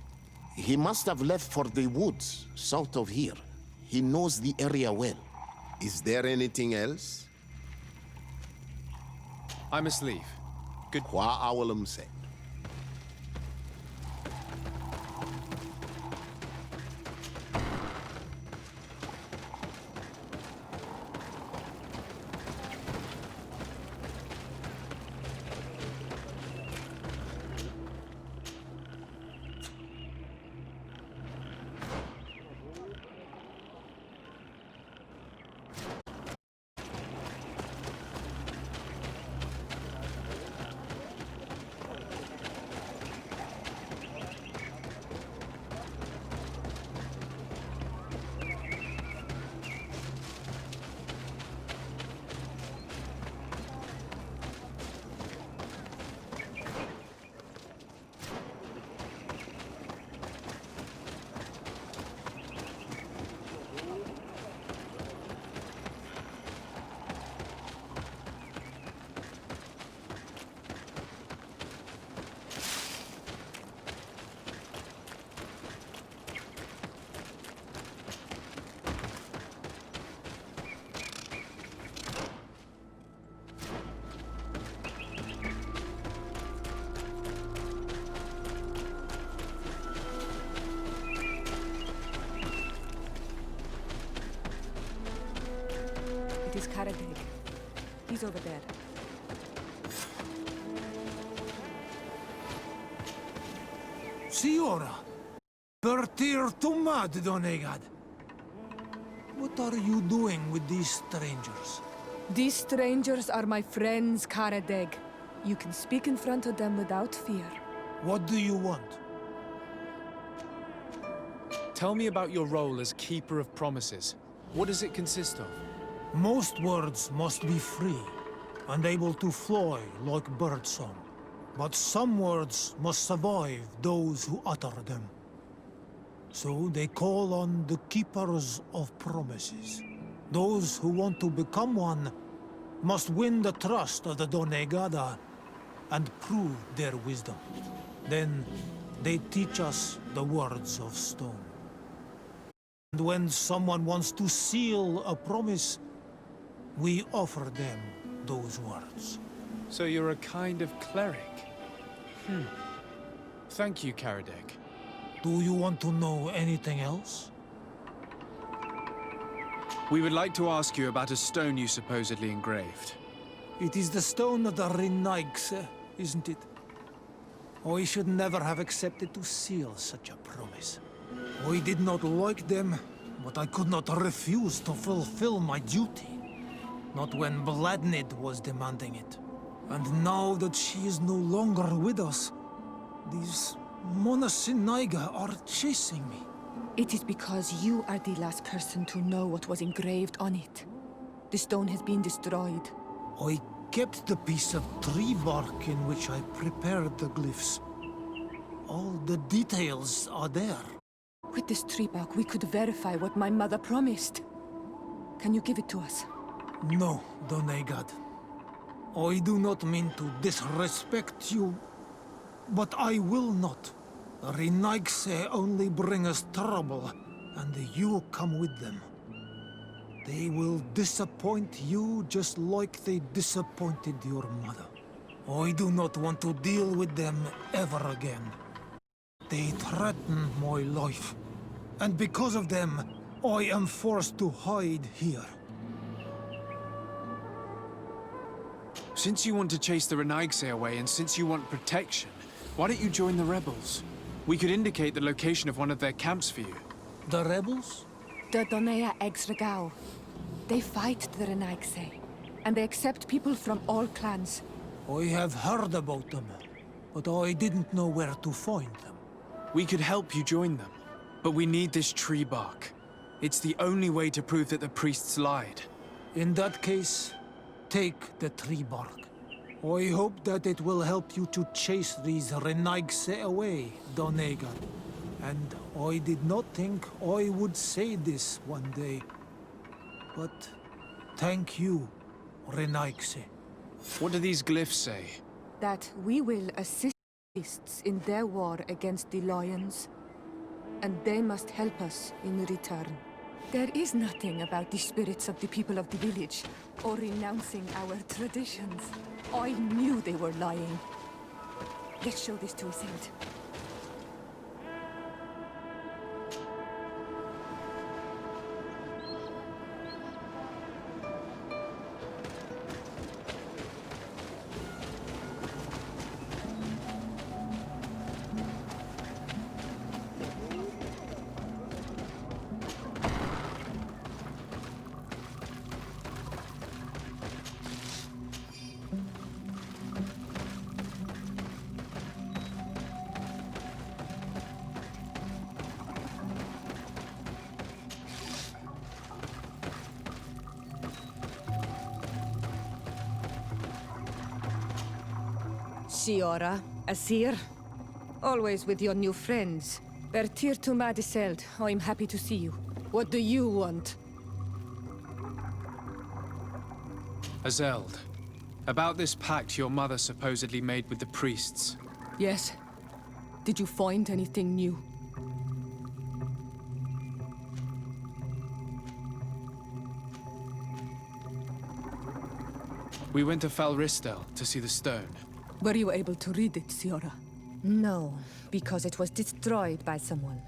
He must have left for the woods, south of here. He knows the area well. Is there anything else?
I must leave. Good.
Qua awalum se.
It is Karadeg. He's over there.
Signora, Bertir Tumad Donegad. What are you doing with these strangers?
These strangers are my friends, Karadeg. You can speak in front of them without fear.
What do you want?
Tell me about your role as Keeper of Promises. What does it consist of?
Most words must be free and able to fly like birdsong. But some words must survive those who utter them. So they call on the Keepers of Promises. Those who want to become one must win the trust of the Donegada and prove their wisdom. Then they teach us the words of stone. And when someone wants to seal a promise, we offer them those words.
So you're a kind of cleric? Thank you, Karadeg.
Do you want to know anything else?
We would like to ask you about a stone you supposedly engraved.
It is the stone of the Renaigse, isn't it? I should never have accepted to seal such a promise. I did not like them, but I could not refuse to fulfill my duty. Not when Bladnid was demanding it. And now that she is no longer with us, these Monasinaiga are chasing me.
It is because you are the last person to know what was engraved on it. The stone has been destroyed.
I kept the piece of tree bark in which I prepared the glyphs. All the details are there.
With this tree bark, we could verify what my mother promised. Can you give it to us?
No, Donegad. I do not mean to disrespect you, but I will not. Renaigse only bring us trouble, and you come with them. They will disappoint you just like they disappointed your mother. I do not want to deal with them ever again. They threaten my life, and because of them, I am forced to hide here.
Since you want to chase the Renaigse away, and since you want protection, why don't you join the rebels? We could indicate the location of one of their camps for you.
The rebels?
The Donea Exregao. They fight the Renaigse, and they accept people from all clans.
I have heard about them, but I didn't know where to find them.
We could help you join them, but we need this tree bark. It's the only way to prove that the priests lied.
In that case, take the tree bark. I hope that it will help you to chase these Renaigse away, Donegan. And I did not think I would say this one day. But thank you, Renaigse.
What do these glyphs say?
That we will assist priests in their war against the lions, and they must help us in return. There is nothing about the spirits of the people of the village, or renouncing our traditions. I knew they were lying. Let's show this to Iseult. Shiora, Asir, always with your new friends. Bertir to Madiseld, I'm happy to see you. What do you want?
Azeld, about this pact your mother supposedly made with the priests.
Yes. Did you find anything new?
We went to Falristel to see the stone.
Were you able to read it, Shiora? No, because it was destroyed by someone.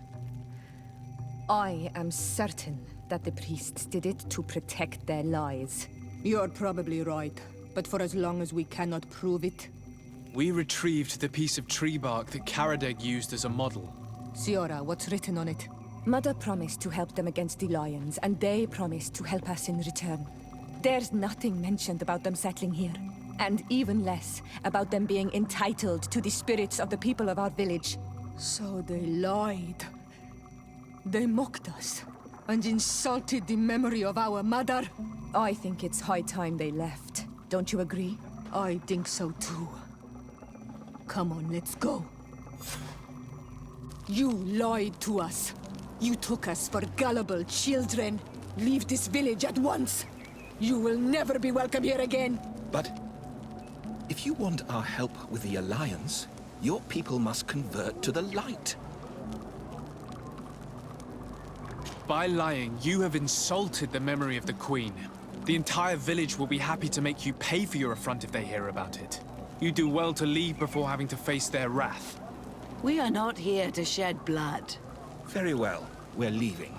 I am certain that the priests did it to protect their lies. You're probably right, but for as long as we cannot prove it...
We retrieved the piece of tree bark that Karadeg used as a model.
Shiora, what's written on it? Mother promised to help them against the lions, and they promised to help us in return. There's nothing mentioned about them settling here. And even less about them being entitled to the spirits of the people of our village. So they lied. They mocked us and insulted the memory of our mother. I think it's high time they left. Don't you agree? I think so too. Come on, let's go. You lied to us. You took us for gullible children. Leave this village at once. You will never be welcome here again.
But if you want our help with the Alliance, your people must convert to the light.
By lying, you have insulted the memory of the Queen. The entire village will be happy to make you pay for your affront if they hear about it. You do well to leave before having to face their wrath.
We are not here to shed blood.
Very well, we're leaving.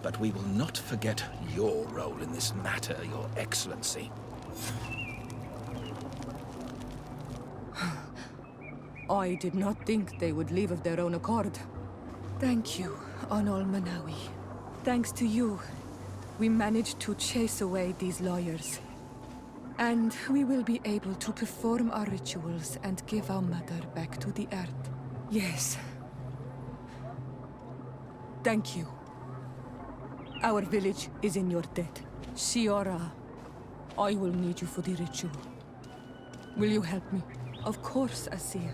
But we will not forget your role in this matter, Your Excellency.
I did not think they would leave of their own accord. Thank you, Onol Manawi. Thanks to you, we managed to chase away these lawyers. And we will be able to perform our rituals and give our mother back to the earth. Yes. Thank you. Our village is in your debt. Shiora, I will need you for the ritual. Will you help me? Of course, Asir.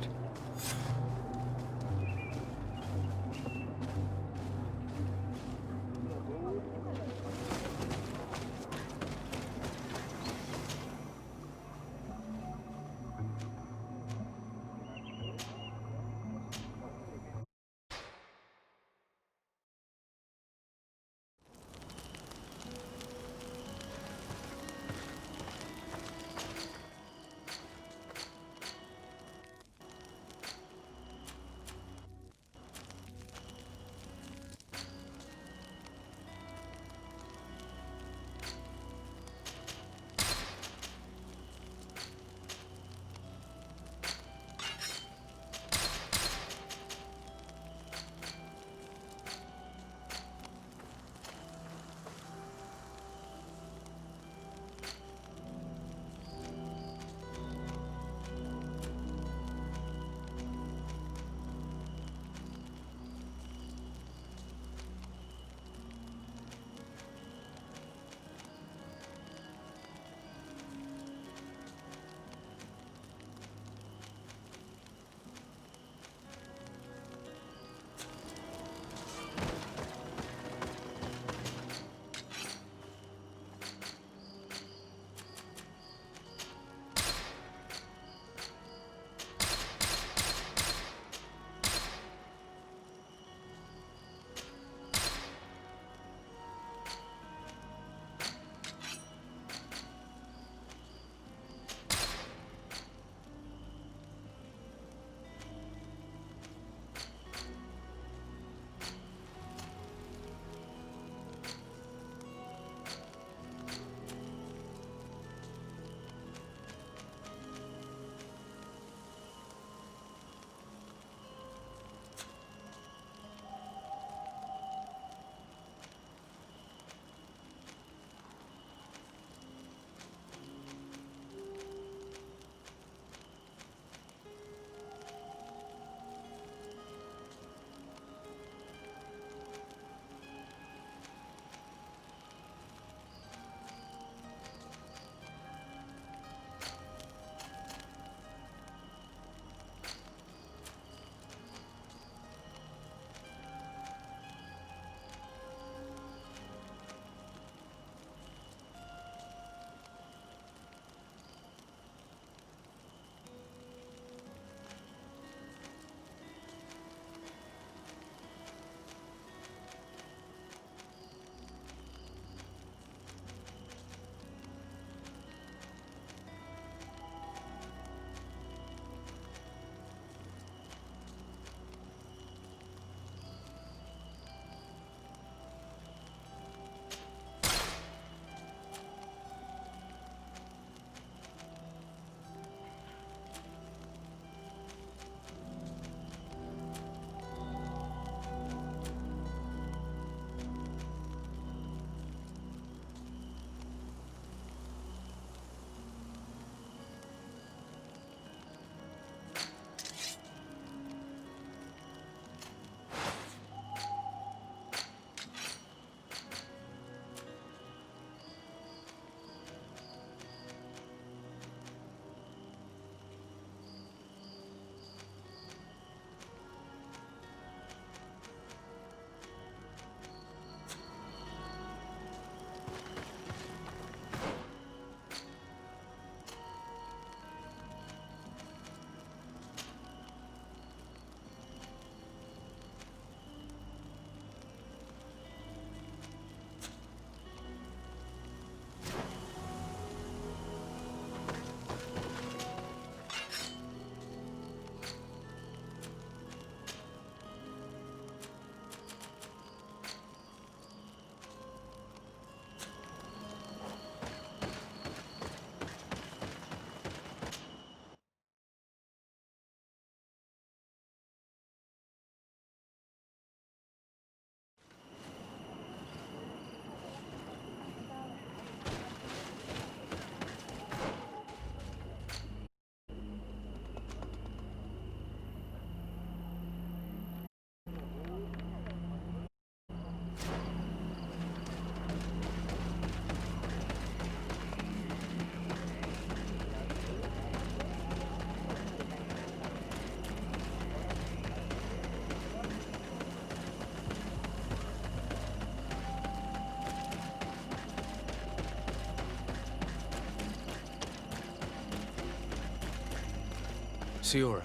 Siora,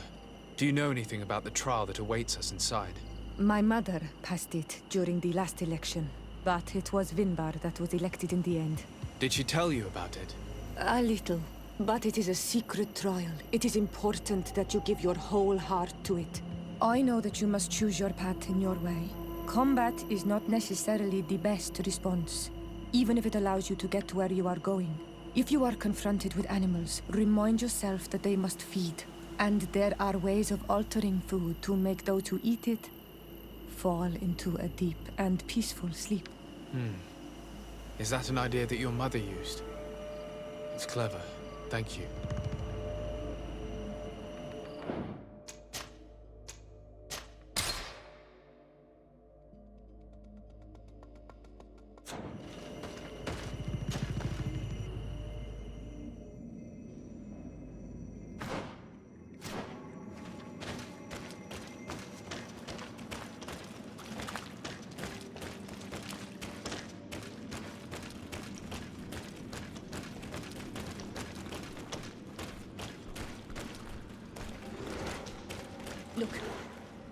do you know anything about the trial that awaits us inside?
My mother passed it during the last election, but it was Vinbar that was elected in the end.
Did she tell you about it?
A little, but it is a secret trial. It is important that you give your whole heart to it. I know that you must choose your path in your way. Combat is not necessarily the best response, even if it allows you to get to where you are going. If you are confronted with animals, remind yourself that they must feed. And there are ways of altering food to make those who eat it fall into a deep and peaceful sleep.
Is that an idea that your mother used? It's clever. Thank you.
Look,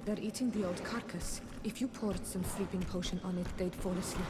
they're eating the old carcass. If you poured some sleeping potion on it, they'd fall asleep.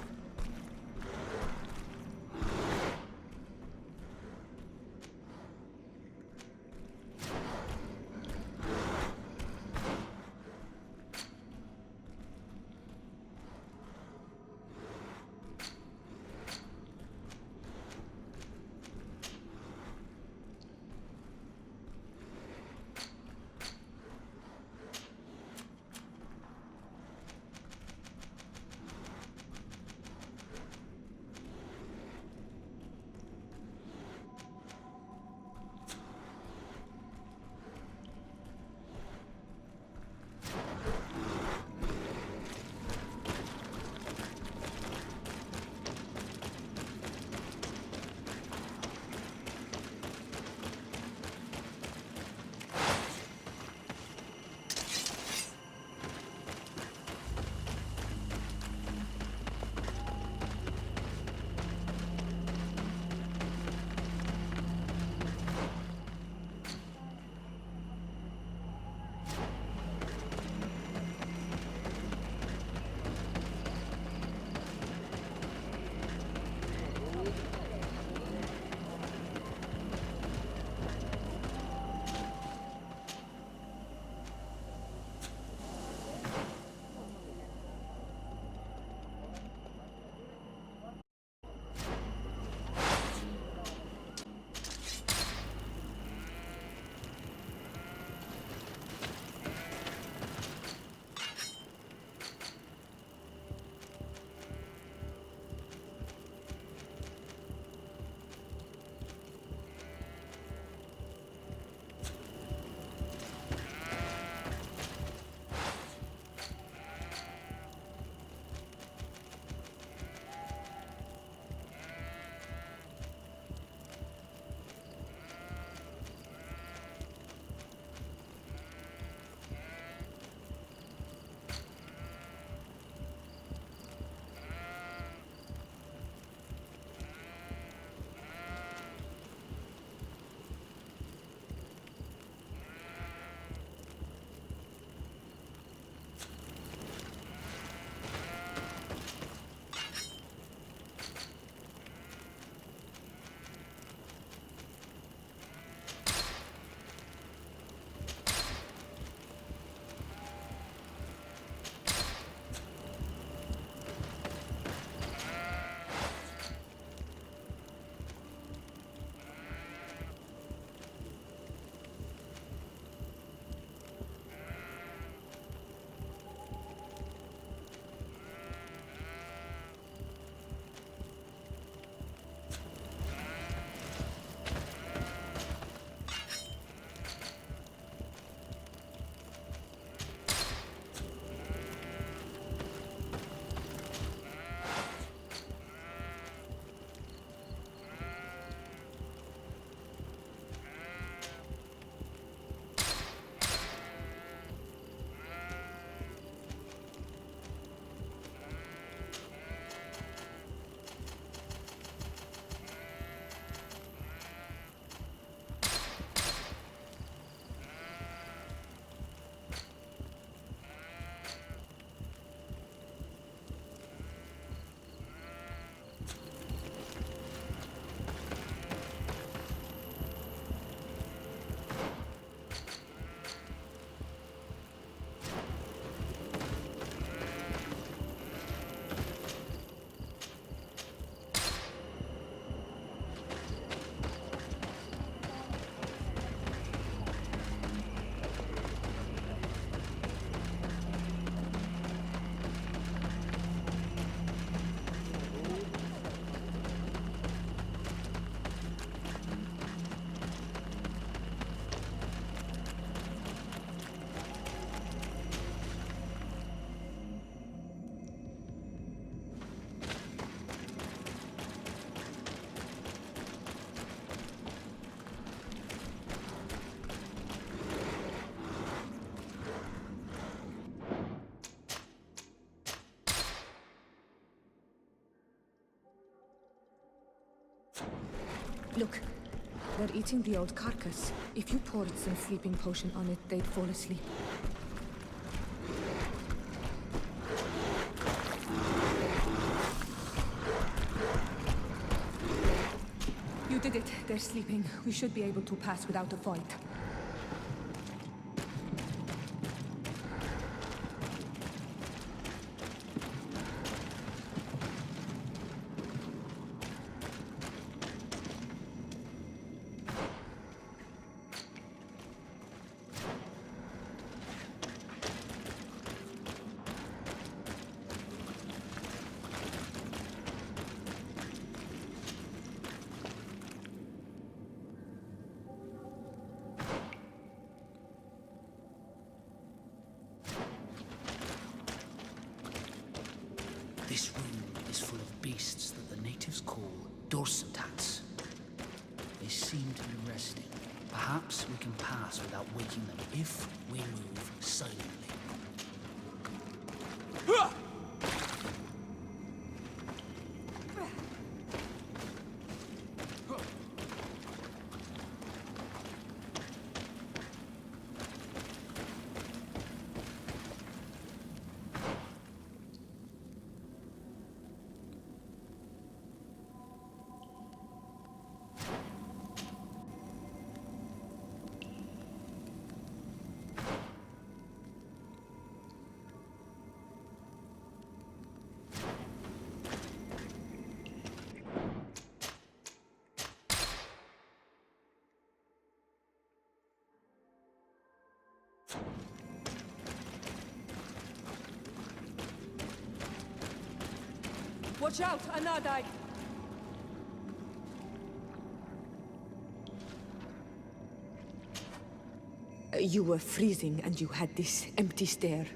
Look, they're eating the old carcass. If you poured some sleeping potion on it, they'd fall asleep. You did it. They're sleeping. We should be able to pass without a fight.
This room is full of beasts that the natives call dorsitats. They seem to be resting. Perhaps we can pass without waking them if we move silently.
Watch out, Anadai! You were freezing and you had this empty stare.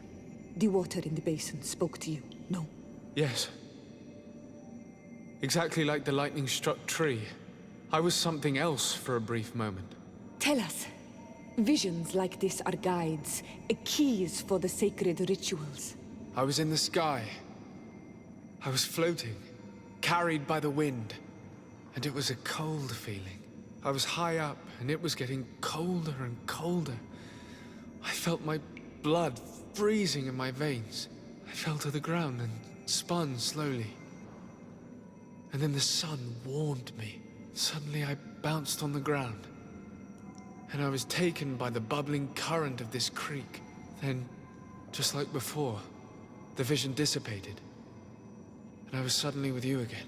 The water in the basin spoke to you, no?
Yes. Exactly like the lightning-struck tree. I was something else for a brief moment.
Tell us. Visions like this are guides, keys for the sacred rituals.
I was in the sky. I was floating, carried by the wind, and it was a cold feeling. I was high up, and it was getting colder and colder. I felt my blood freezing in my veins. I fell to the ground and spun slowly. And then the sun warmed me. Suddenly I bounced on the ground, and I was taken by the bubbling current of this creek. Then, just like before, the vision dissipated, and I was suddenly with you again.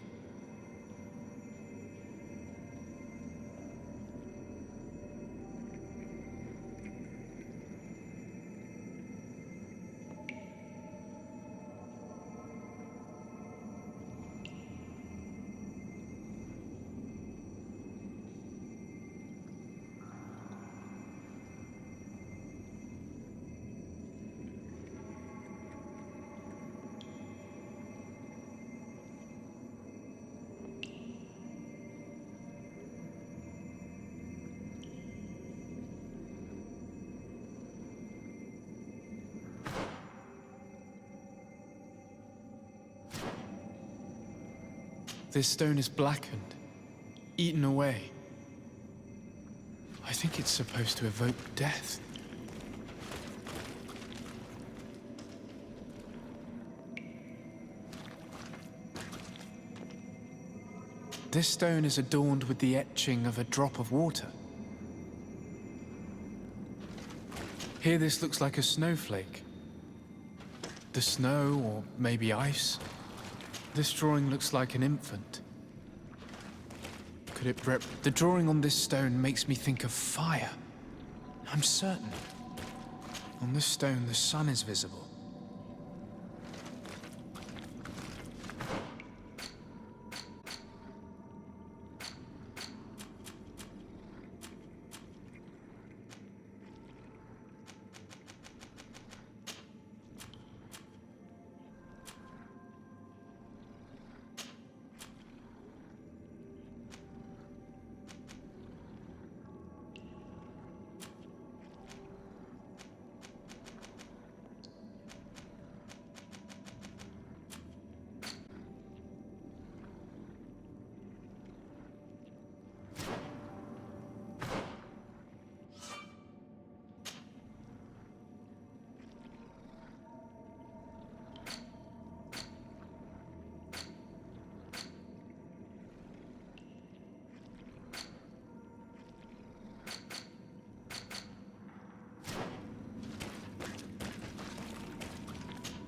This stone is blackened, eaten away. I think it's supposed to evoke death. This stone is adorned with the etching of a drop of water. Here this looks like a snowflake. The snow, or maybe ice. This drawing looks like an infant. Could it The drawing on this stone makes me think of fire. I'm certain. On this stone, the sun is visible.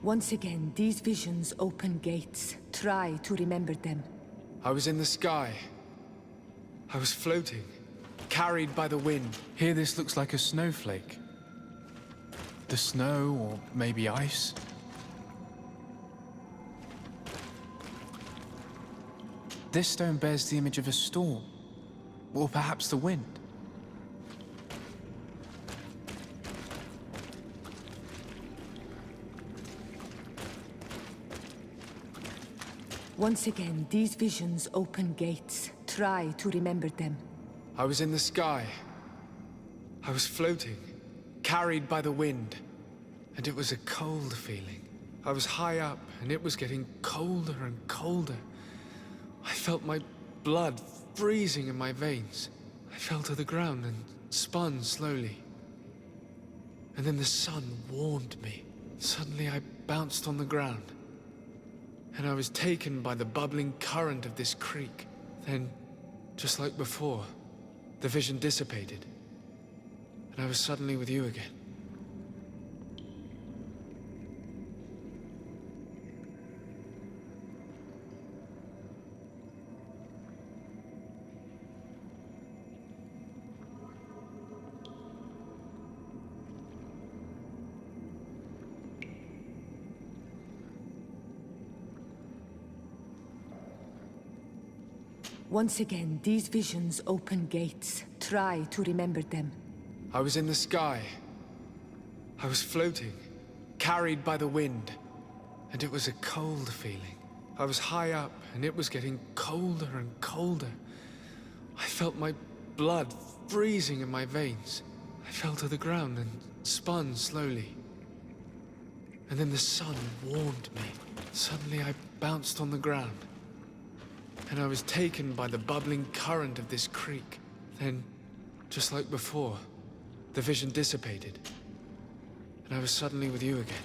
Once again, these visions open gates. Try to remember them.
I was in the sky. I was floating, carried by the wind. Here this looks like a snowflake. The snow, or maybe ice. This stone bears the image of a storm, or perhaps the wind.
Once again, these visions open gates. Try to remember them.
I was in the sky. I was floating, carried by the wind, and it was a cold feeling. I was high up, and it was getting colder and colder. I felt my blood freezing in my veins. I fell to the ground and spun slowly. And then the sun warmed me. Suddenly I bounced on the ground, and I was taken by the bubbling current of this creek. Then, just like before, the vision dissipated, and I was suddenly with you again.
Once again, these visions open gates. Try to remember them.
I was in the sky. I was floating, carried by the wind, and it was a cold feeling. I was high up, and it was getting colder and colder. I felt my blood freezing in my veins. I fell to the ground and spun slowly. And then the sun warmed me. Suddenly I bounced on the ground, and I was taken by the bubbling current of this creek. Then, just like before, the vision dissipated, and I was suddenly with you again.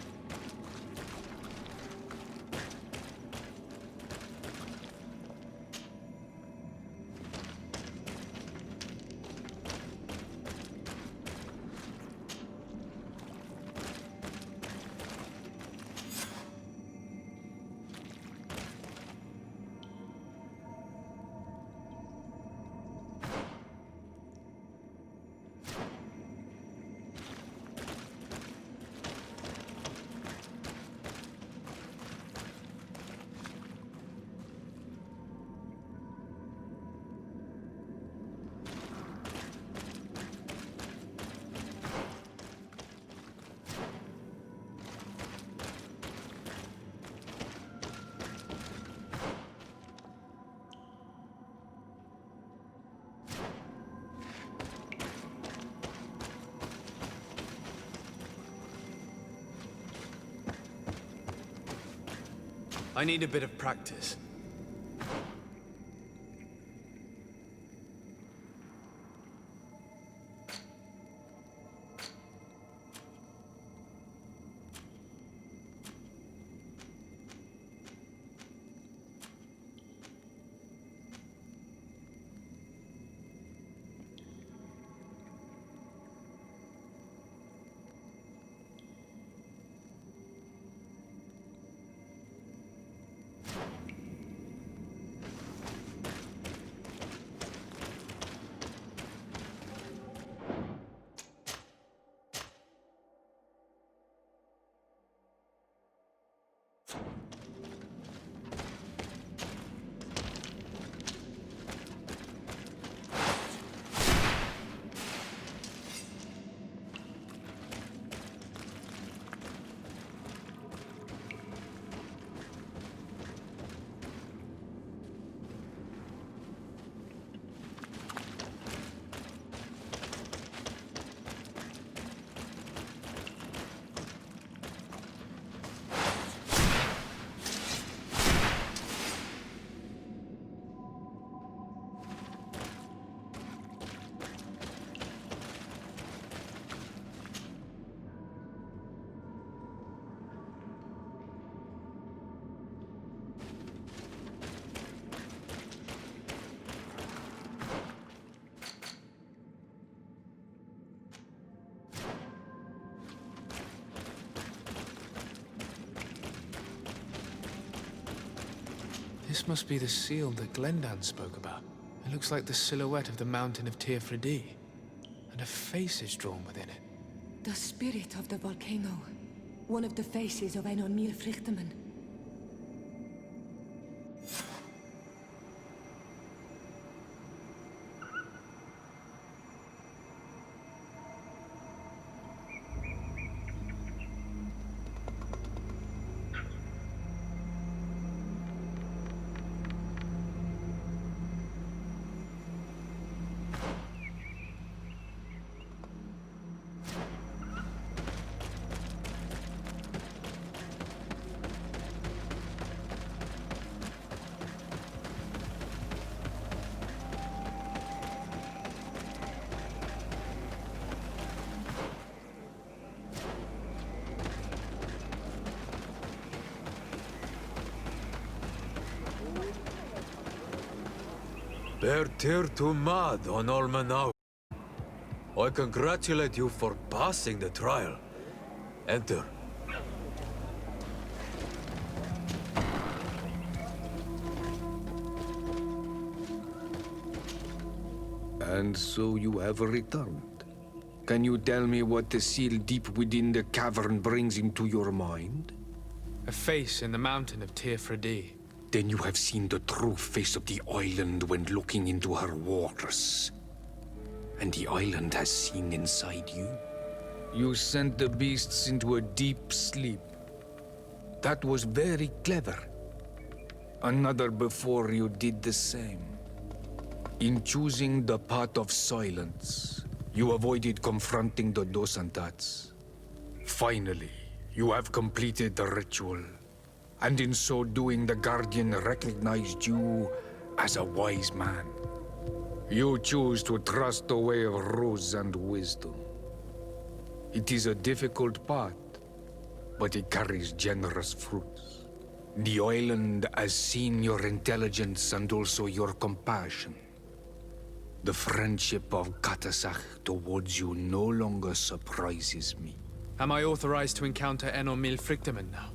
I need a bit of practice.
This must be the seal that Glendan spoke about. It looks like the silhouette of the mountain of Tirfredi, and a face is drawn within it.
The spirit of the volcano. One of the faces of Einon Frichterman.
Bertir to mad on Olmenau. I congratulate you for passing the trial. Enter.
And so you have returned. Can you tell me what the seal deep within the cavern brings into your mind?
A face in the mountain of Tirfredi.
Then you have seen the true face of the island when looking into her waters. And the island has seen inside you. You sent the beasts into a deep sleep. That was very clever. Another before you did the same. In choosing the path of silence, you avoided confronting the Dosantats. Finally, you have completed the ritual. And in so doing, the Guardian recognized you as a wise man. You choose to trust the way of rules and wisdom. It is a difficult path, but it carries generous fruits. The island has seen your intelligence and also your compassion. The friendship of Katasach towards you no longer surprises me.
Am I authorized to encounter Einon Frichterman now?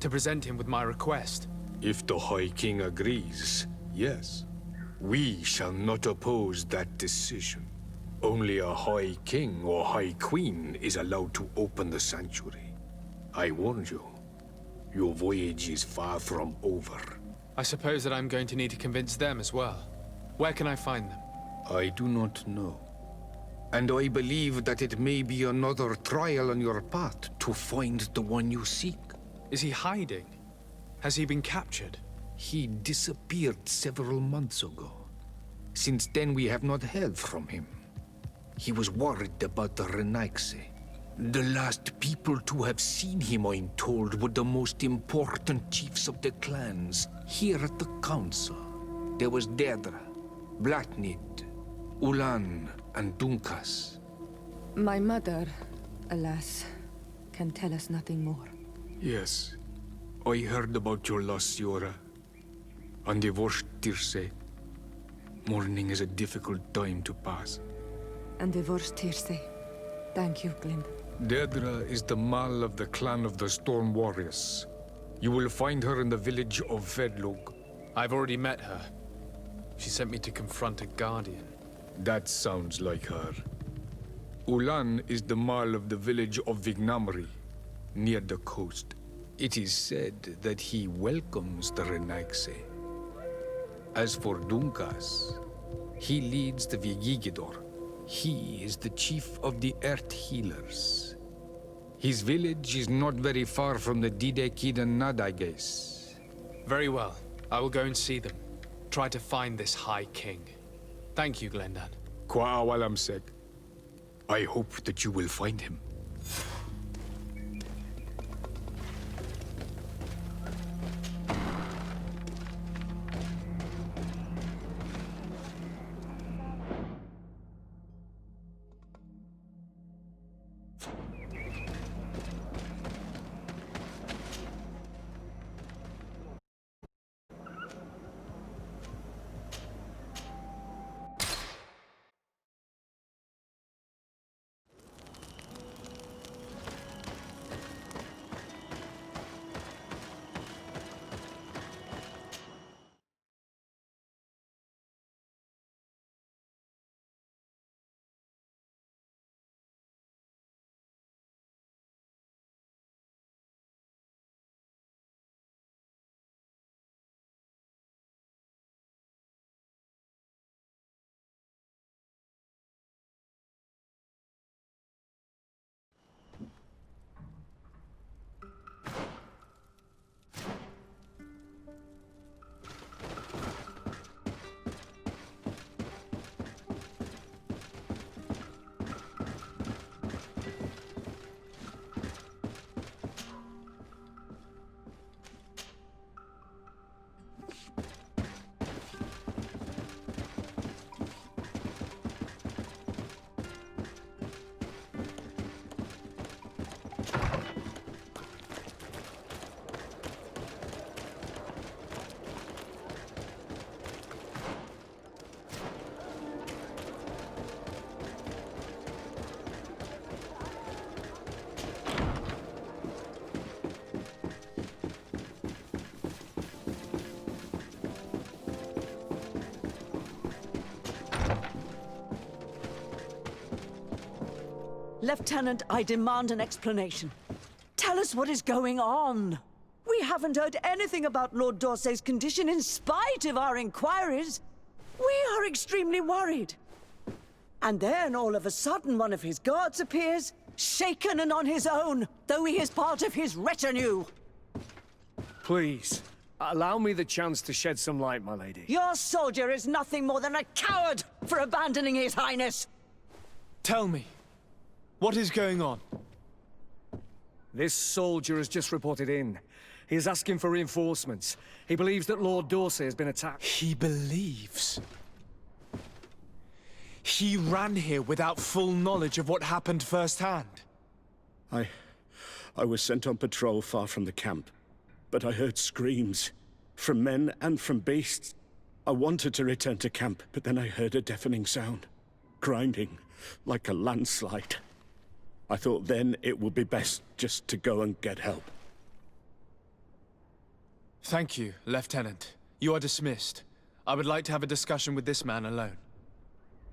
To present him with my request?
If the High King agrees, yes. We shall not oppose that decision. Only a High King or High Queen is allowed to open the sanctuary. I warn you, your voyage is far from over.
I suppose that I'm going to need to convince them as well. Where can I find them?
I do not know. And I believe that it may be another trial on your path to find the one you seek.
Is he hiding? Has he been captured?
He disappeared several months ago. Since then, we have not heard from him. He was worried about the Renaigse. The last people to have seen him, I'm told, were the most important chiefs of the clans here at the council. There was Deirdre, Blatnid, Ulan, and Dunkas.
My mother, alas, can tell us nothing more.
Yes, I heard about your loss, Yora. And the Vorst Tirse. Mourning is a difficult time to pass.
And the Vorst Tirse. Thank you, Glyn.
Deirdre is the Mal of the clan of the Storm Warriors. You will find her in the village of Vedlog.
I've already met her. She sent me to confront a Guardian.
That sounds like her. Ulan is the Mal of the village of Vignamri, near the coast. It is said that he welcomes the Renaigse. As for Dunkas, he leads the Vigigidor. He is the chief of the Earth Healers. His village is not very far from the Didekid and Nadages.
Very well. I will go and see them. Try to find this High King. Thank you, Glendan.
Kwa awalamsek. I hope that you will find him.
Lieutenant, I demand an explanation. Tell us what is going on. We haven't heard anything about Lord D'Orsay's condition in spite of our inquiries. We are extremely worried. And then, all of a sudden, one of his guards appears, shaken and on his own, though he is part of his retinue.
Please, allow me the chance to shed some light, my lady.
Your soldier is nothing more than a coward for abandoning his highness.
Tell me, what is going on?
This soldier has just reported in. He is asking for reinforcements. He believes that Lord D'Orsay has been attacked.
He believes? He ran here without full knowledge of what happened firsthand.
I was sent on patrol far from the camp, but I heard screams, from men and from beasts. I wanted to return to camp, but then I heard a deafening sound, grinding, like a landslide. I thought then it would be best just to go and get help.
Thank you, Lieutenant. You are dismissed. I would like to have a discussion with this man alone.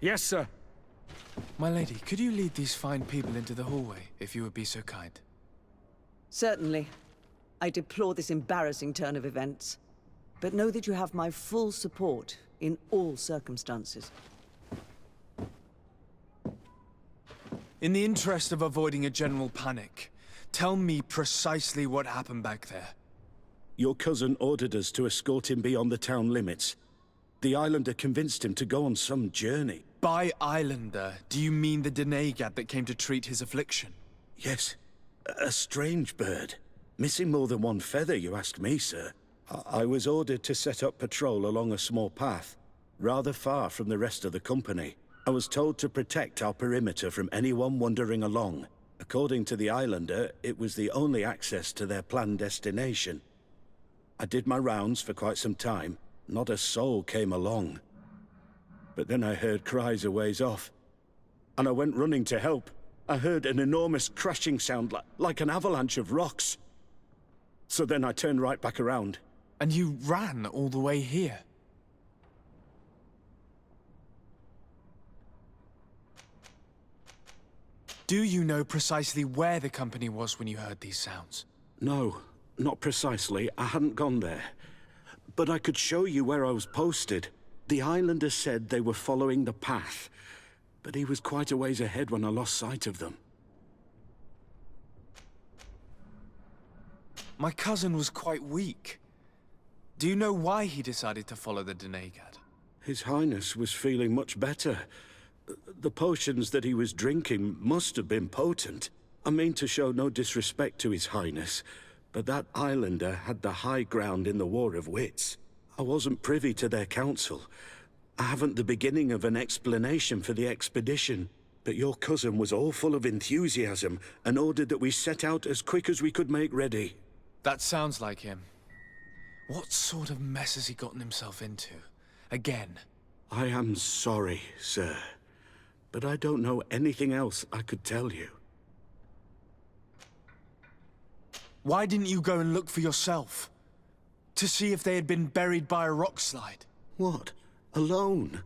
Yes, sir.
My lady, could you lead these fine people into the hallway, if you would be so kind?
Certainly. I deplore this embarrassing turn of events. But know that you have my full support in all circumstances.
In the interest of avoiding a general panic, tell me precisely what happened back there.
Your cousin ordered us to escort him beyond the town limits. The Islander convinced him to go on some journey.
By Islander, do you mean the Denegad that came to treat his affliction?
Yes. A strange bird. Missing more than one feather, you ask me, sir. I was ordered to set up patrol along a small path, rather far from the rest of the company. I was told to protect our perimeter from anyone wandering along. According to the Islander, it was the only access to their planned destination. I did my rounds for quite some time. Not a soul came along. But then I heard cries a ways off, and I went running to help. I heard an enormous crashing sound like an avalanche of rocks. So then I turned right back around.
And you ran all the way here? Do you know precisely where the company was when you heard these sounds?
No, not precisely. I hadn't gone there. But I could show you where I was posted. The Islander said they were following the path, but he was quite a ways ahead when I lost sight of them.
My cousin was quite weak. Do you know why he decided to follow the Denegad?
His Highness was feeling much better. The potions that he was drinking must have been potent. I mean to show no disrespect to His Highness, but that Islander had the high ground in the War of Wits. I wasn't privy to their counsel. I haven't the beginning of an explanation for the expedition, but your cousin was all full of enthusiasm and ordered that we set out as quick as we could make ready.
That sounds like him. What sort of mess has he gotten himself into? Again?
I am sorry, sir, but I don't know anything else I could tell you.
Why didn't you go and look for yourself? To see if they had been buried by a rock slide?
What? Alone?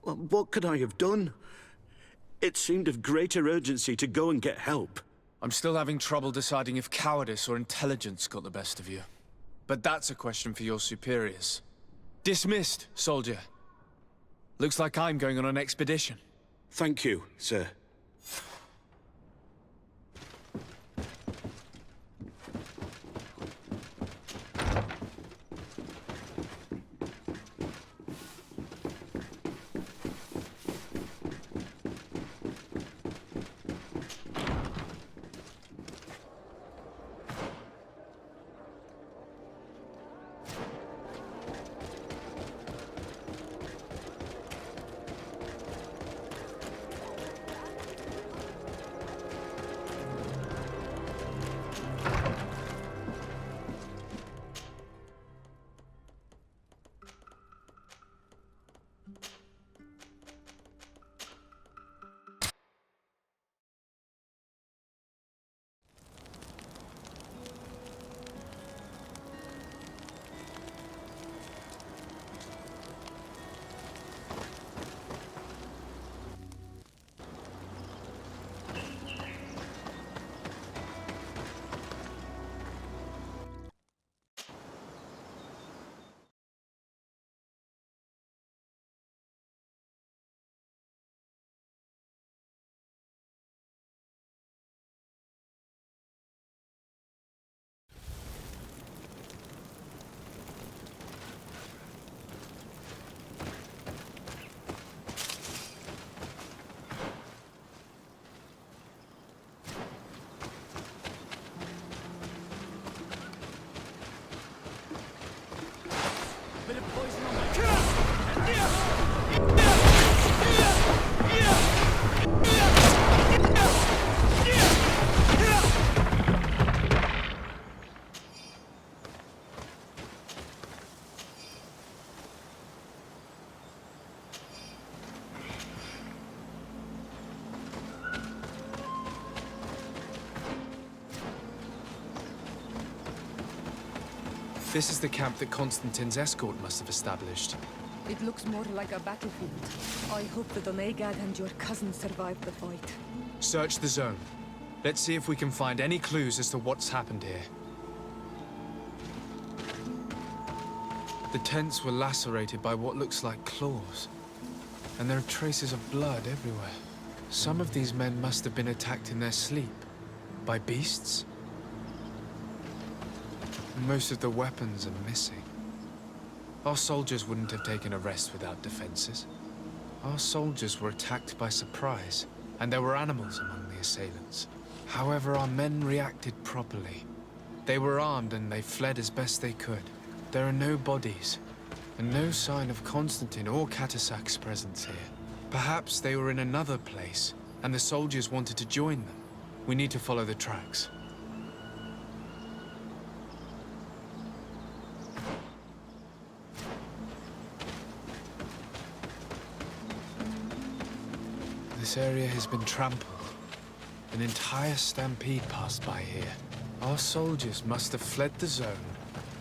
What could I have done? It seemed of greater urgency to go and get help.
I'm still having trouble deciding if cowardice or intelligence got the best of you. But that's a question for your superiors. Dismissed, soldier. Looks like I'm going on an expedition.
Thank you, sir.
This is the camp that Constantine's escort must have established.
It looks more like a battlefield. I hope that Onegad and your cousin survived the fight.
Search the zone. Let's see if we can find any clues as to what's happened here. The tents were lacerated by what looks like claws. And there are traces of blood everywhere. Some of these men must have been attacked in their sleep. By beasts? Most of the weapons are missing. Our soldiers wouldn't have taken a rest without defenses. Our soldiers were attacked by surprise, and there were animals among the assailants. However, our men reacted properly. They were armed and they fled as best they could. There are no bodies, and no sign of Constantine or Catasac's presence here. Perhaps they were in another place, and the soldiers wanted to join them. We need to follow the tracks. This area has been trampled. An entire stampede passed by here. Our soldiers must have fled the zone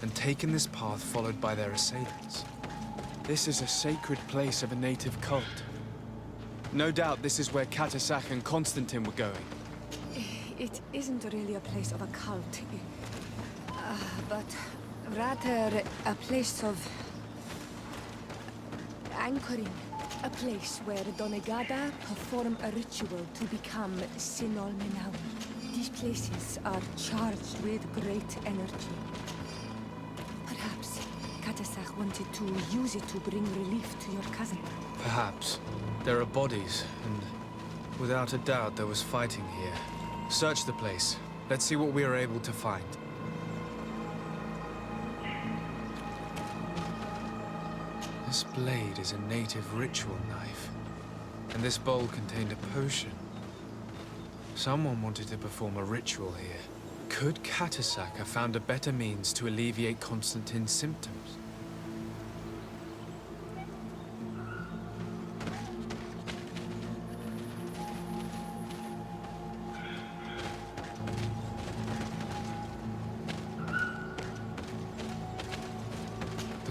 and taken this path followed by their assailants. This is a sacred place of a native cult. No doubt this is where Catasac and Constantine were going.
It isn't really a place of a cult, but rather a place of anchoring. A place where Donegada perform a ritual to become Sinol Menawi. These places are charged with great energy. Perhaps Catasac wanted to use it to bring relief to your cousin.
Perhaps. There are bodies, and without a doubt there was fighting here. Search the place. Let's see what we are able to find. This blade is a native ritual knife, and this bowl contained a potion. Someone wanted to perform a ritual here. Could Catasac have found a better means to alleviate Constantine's symptoms?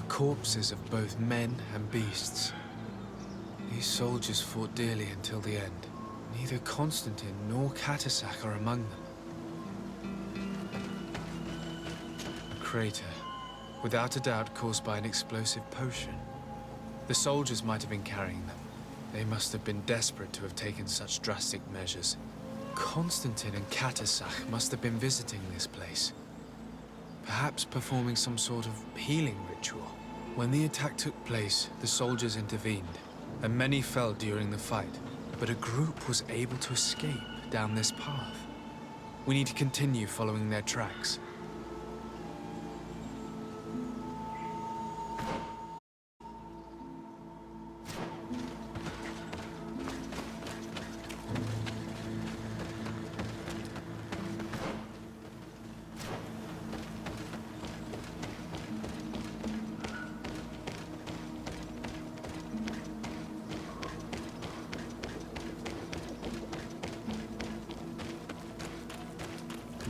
Corpses of both men and beasts. These soldiers fought dearly until the end. Neither Constantine nor Catasac are among them. A crater, without a doubt caused by an explosive potion. The soldiers might have been carrying them. They must have been desperate to have taken such drastic measures. Constantine and Catasac must have been visiting this place. Perhaps performing some sort of healing ritual. When the attack took place, the soldiers intervened, and many fell during the fight. But a group was able to escape down this path. We need to continue following their tracks.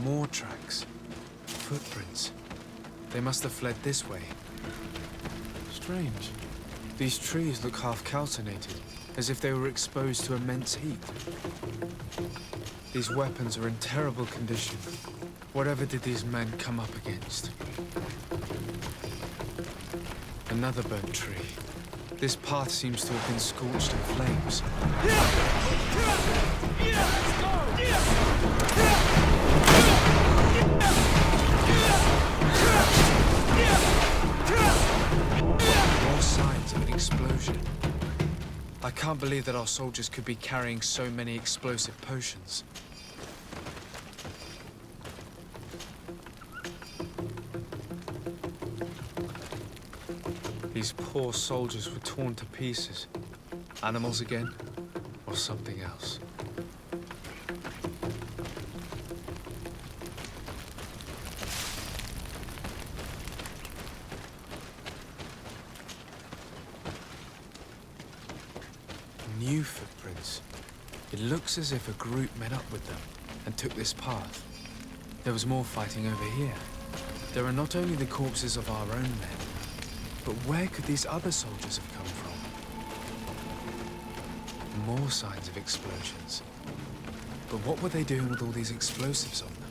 More tracks. Footprints. They must have fled this way. Strange. These trees look half calcinated, as if they were exposed to immense heat. These weapons are in terrible condition. Whatever did these men come up against? Another burnt tree. This path seems to have been scorched in flames. More signs of an explosion. I can't believe that our soldiers could be carrying so many explosive potions. These poor soldiers were torn to pieces. Animals again, or something else. New footprints. It looks as if a group met up with them and took this path. There was more fighting over here.
There are not only the corpses of our own men, but where could these other soldiers have come from? More signs of explosions. But what were they doing with all these explosives on them?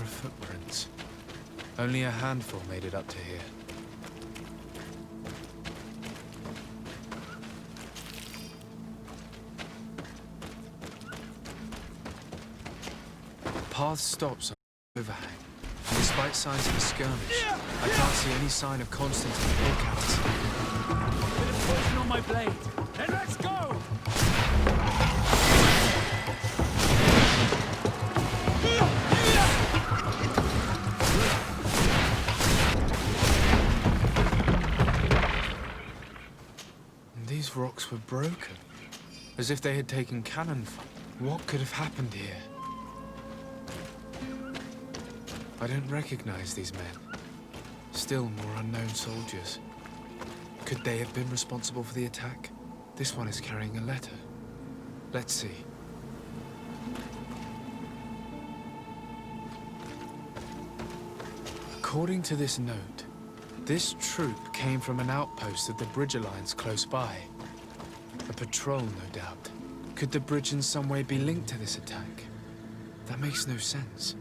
Footprints. Only a handful made it up to here. The path stops on the overhang. And despite signs of a skirmish, I can't see any sign of Constantine or Cats.
Bit of poison on my blade. Then let's go!
These rocks were broken, as if they had taken cannon fire. What could have happened here? I don't recognize these men. Still more unknown soldiers. Could they have been responsible for the attack? This one is carrying a letter. Let's see. According to this note, this troop came from an outpost of the Bridge Alliance close by. A patrol, no doubt. Could the bridge in some way be linked to this attack? That makes no sense.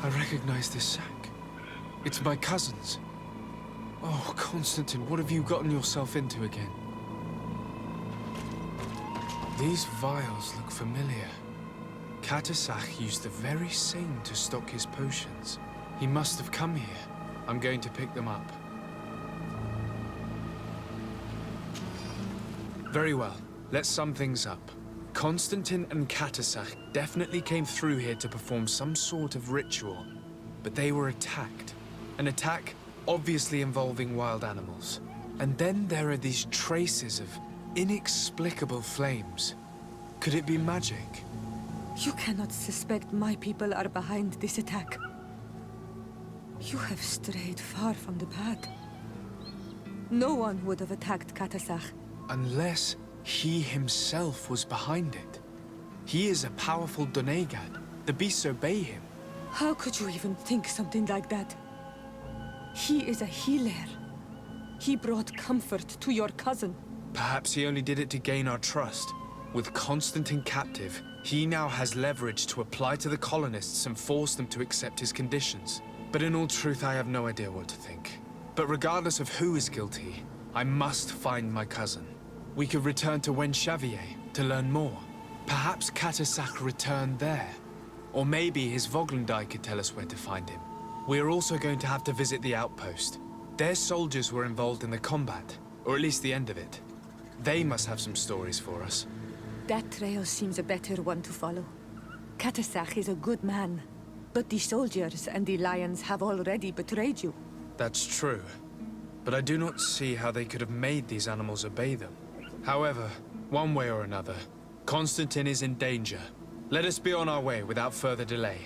I recognize this sack. It's my cousin's. Oh, Constantine, what have you gotten yourself into again? These vials look familiar. Catasach used the very same to stock his potions. He must have come here. I'm going to pick them up. Very well. Let's sum things up. Constantine and Catasach definitely came through here to perform some sort of ritual, but they were attacked. An attack obviously involving wild animals. And then there are these traces of inexplicable flames. Could it be magic?
You cannot suspect my people are behind this attack. You have strayed far from the path. No one would have attacked Catasach.
Unless he himself was behind it. He is a powerful Donegad. The beasts obey him.
How could you even think something like that? He is a healer. He brought comfort to your cousin.
Perhaps he only did it to gain our trust. With Constantine captive, he now has leverage to apply to the colonists and force them to accept his conditions. But in all truth, I have no idea what to think. But regardless of who is guilty, I must find my cousin. We could return to Wen Xavier to learn more. Perhaps Catasach returned there. Or maybe his Voglendai could tell us where to find him. We are also going to have to visit the outpost. Their soldiers were involved in the combat, or at least the end of it. They must have some stories for us.
That trail seems a better one to follow. Katasach is a good man, but the soldiers and the lions have already betrayed you.
That's true. But I do not see how they could have made these animals obey them. However, one way or another, Constantine is in danger. Let us be on our way without further delay.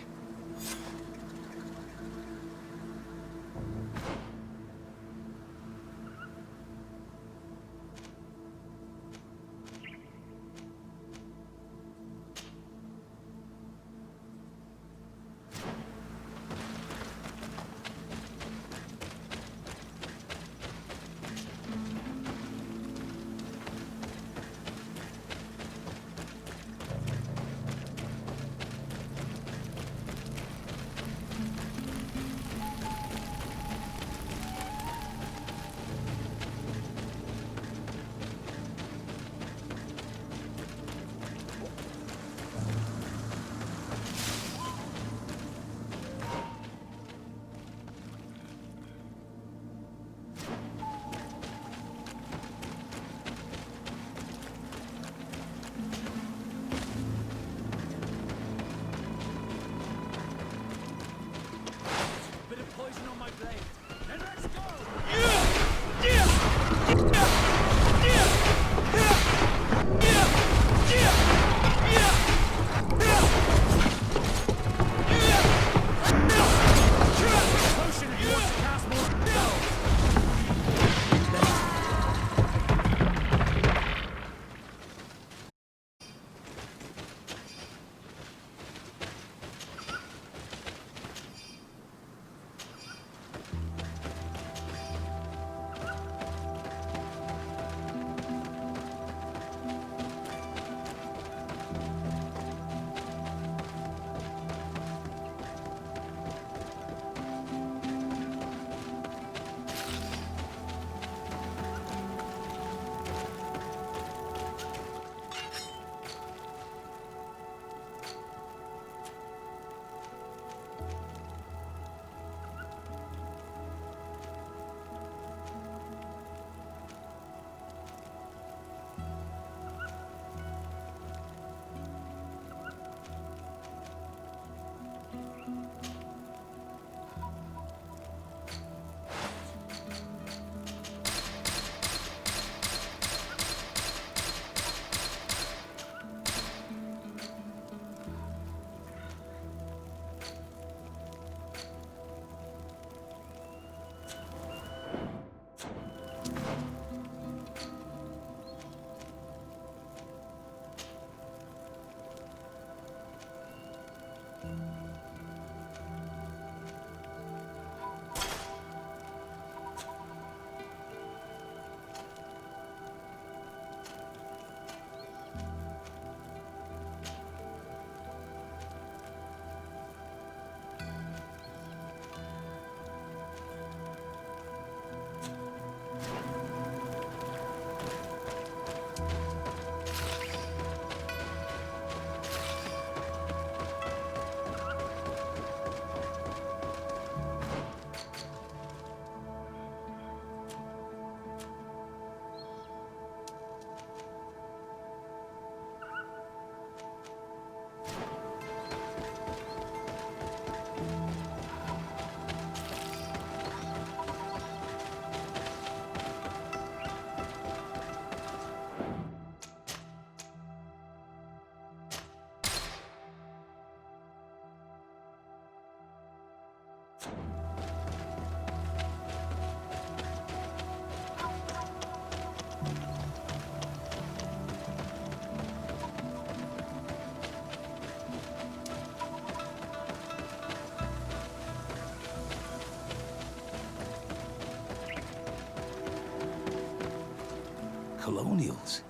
Colonials?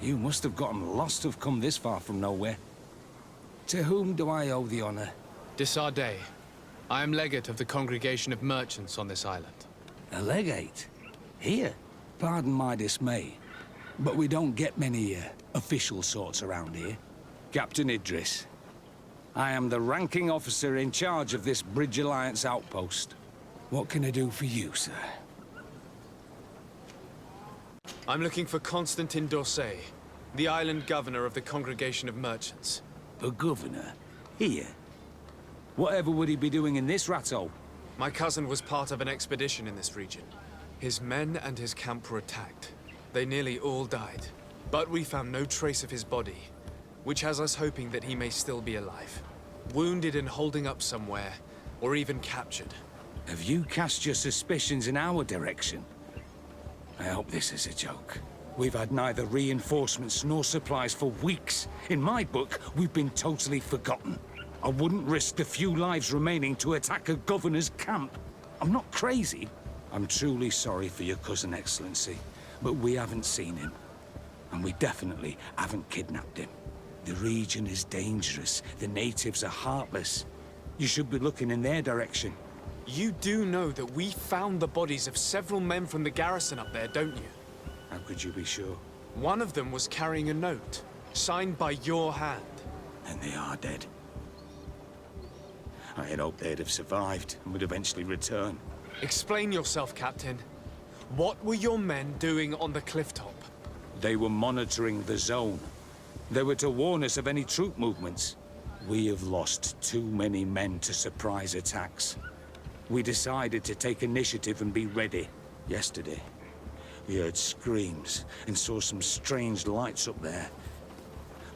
You must have gotten lost to have come this far from nowhere. To whom do I owe the honor?
Desardet. I am legate of the Congregation of Merchants on this island.
A legate? Here? Pardon my dismay, but we don't get many official sorts around here. Captain Idris. I am the ranking officer in charge of this Bridge Alliance outpost. What can I do for you, sir?
I'm looking for Constantin d'Orsay, the island governor of the Congregation of Merchants.
The governor? Here? Whatever would he be doing in this rattle?
My cousin was part of an expedition in this region. His men and his camp were attacked. They nearly all died. But we found no trace of his body, which has us hoping that he may still be alive. Wounded and holding up somewhere, or even captured.
Have you cast your suspicions in our direction? I hope this is a joke. We've had neither reinforcements nor supplies for weeks. In my book, we've been totally forgotten. I wouldn't risk the few lives remaining to attack a governor's camp. I'm not crazy. I'm truly sorry for your cousin, Excellency, but we haven't seen him. And we definitely haven't kidnapped him. The region is dangerous. The natives are heartless. You should be looking in their direction.
You do know that we found the bodies of several men from the garrison up there, don't you?
How could you be sure?
One of them was carrying a note, signed by your hand.
And they are dead. I had hoped they'd have survived and would eventually return.
Explain yourself, Captain. What were your men doing on the cliff top?
They were monitoring the zone. They were to warn us of any troop movements. We have lost too many men to surprise attacks. We decided to take initiative and be ready. Yesterday, we heard screams and saw some strange lights up there.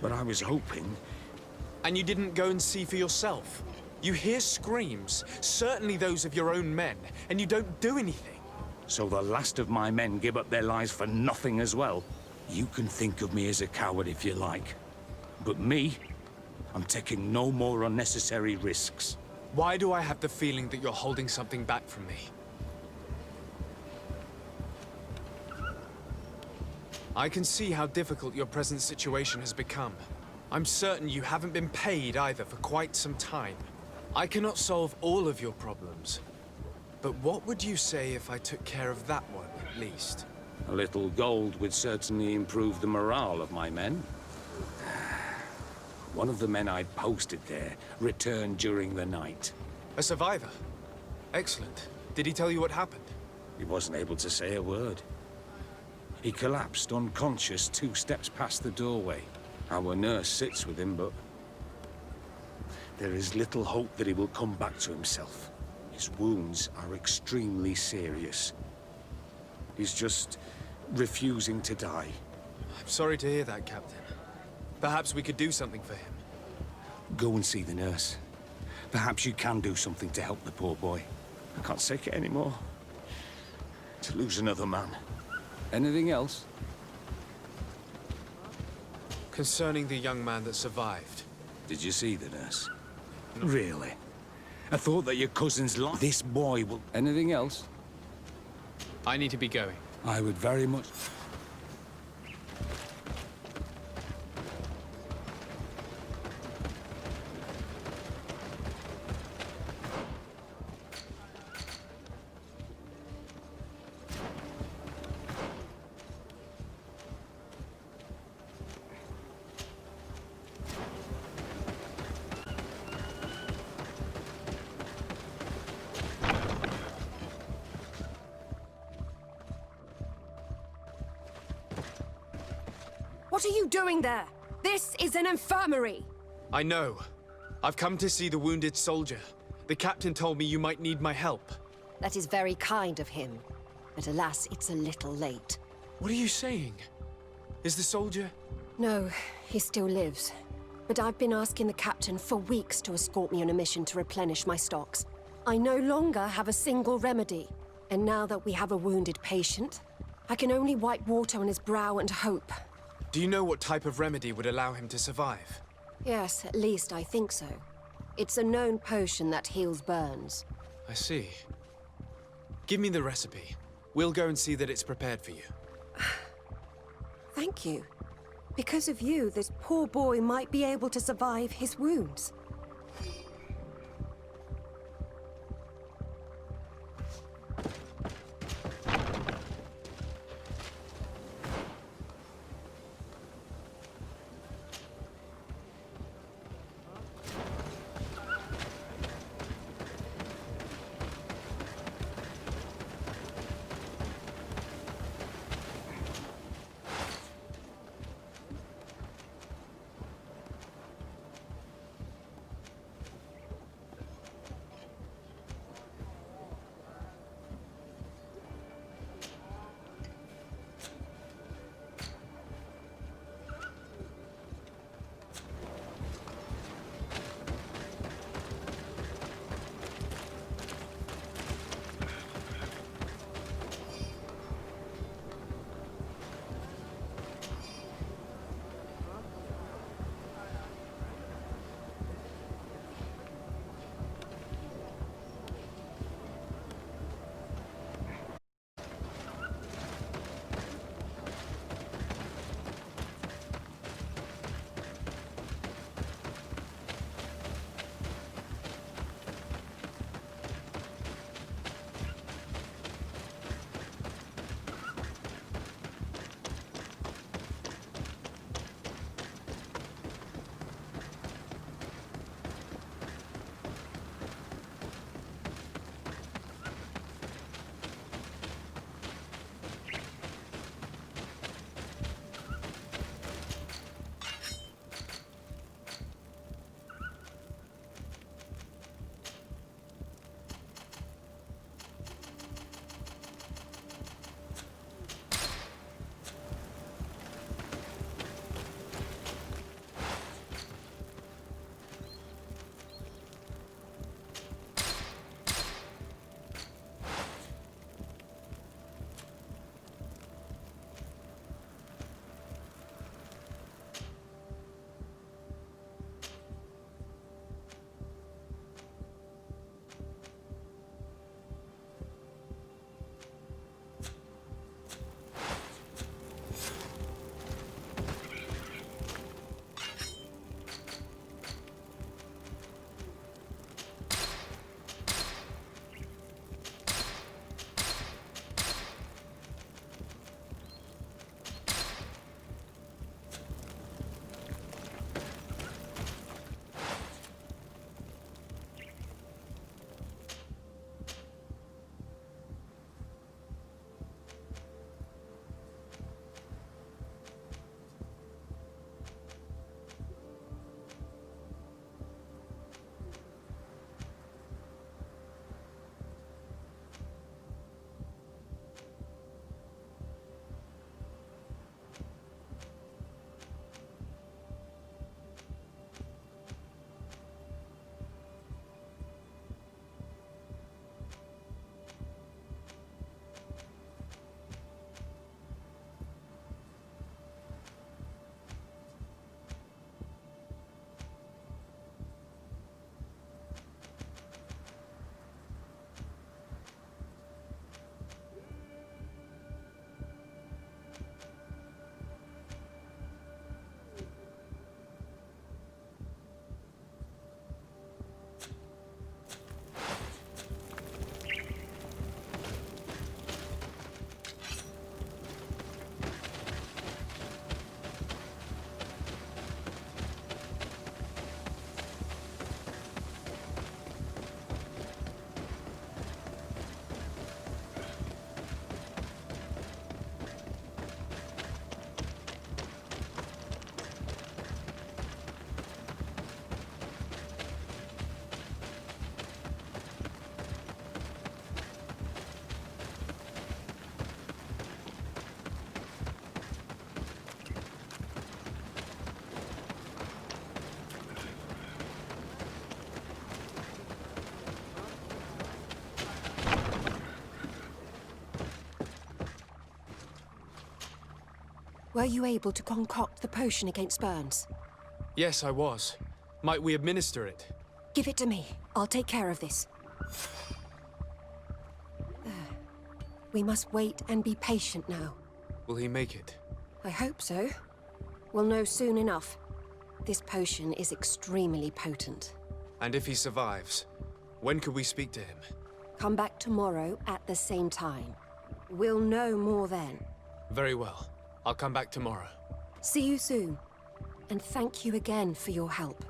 But I was hoping...
And you didn't go and see for yourself? You hear screams, certainly those of your own men, and you don't do anything.
So the last of my men give up their lives for nothing as well? You can think of me as a coward if you like. But me, I'm taking no more unnecessary risks.
Why do I have the feeling that you're holding something back from me? I can see how difficult your present situation has become. I'm certain you haven't been paid either for quite some time. I cannot solve all of your problems. But what would you say if I took care of that one, at least?
A little gold would certainly improve the morale of my men. One of the men I'd posted there returned during the night.
A survivor? Excellent. Did he tell you what happened?
He wasn't able to say a word. He collapsed unconscious 2 steps past the doorway. Our nurse sits with him, but there is little hope that he will come back to himself. His wounds are extremely serious. He's just refusing to die.
I'm sorry to hear that, Captain. Perhaps we could do something for him.
Go and see the nurse. Perhaps you can do something to help the poor boy. I can't take it anymore. To lose another man. Anything else?
Concerning the young man that survived.
Did you see the nurse? No. Really? I thought that your cousin's life... This boy will... Anything else?
I need to be going.
I would very much...
What are you doing there? This is an infirmary!
I know. I've come to see the wounded soldier. The captain told me you might need my help.
That is very kind of him. But alas, it's a little late.
What are you saying? Is the soldier...
No, he still lives. But I've been asking the captain for weeks to escort me on a mission to replenish my stocks. I no longer have a single remedy. And now that we have a wounded patient, I can only wipe water on his brow and hope.
Do you know what type of remedy would allow him to survive?
Yes, at least I think so. It's a known potion that heals burns.
I see. Give me the recipe. We'll go and see that it's prepared for you.
Thank you. Because of you, this poor boy might be able to survive his wounds.
Were you able to concoct the potion against burns?
Yes, I was. Might we administer it?
Give it to me. I'll take care of this. We must wait and be patient now.
Will he make it?
I hope so. We'll know soon enough. This potion is extremely potent.
And if he survives, when could we speak to him?
Come back tomorrow at the same time. We'll know more then.
Very well. I'll come back tomorrow.
See you soon. And thank you again for your help.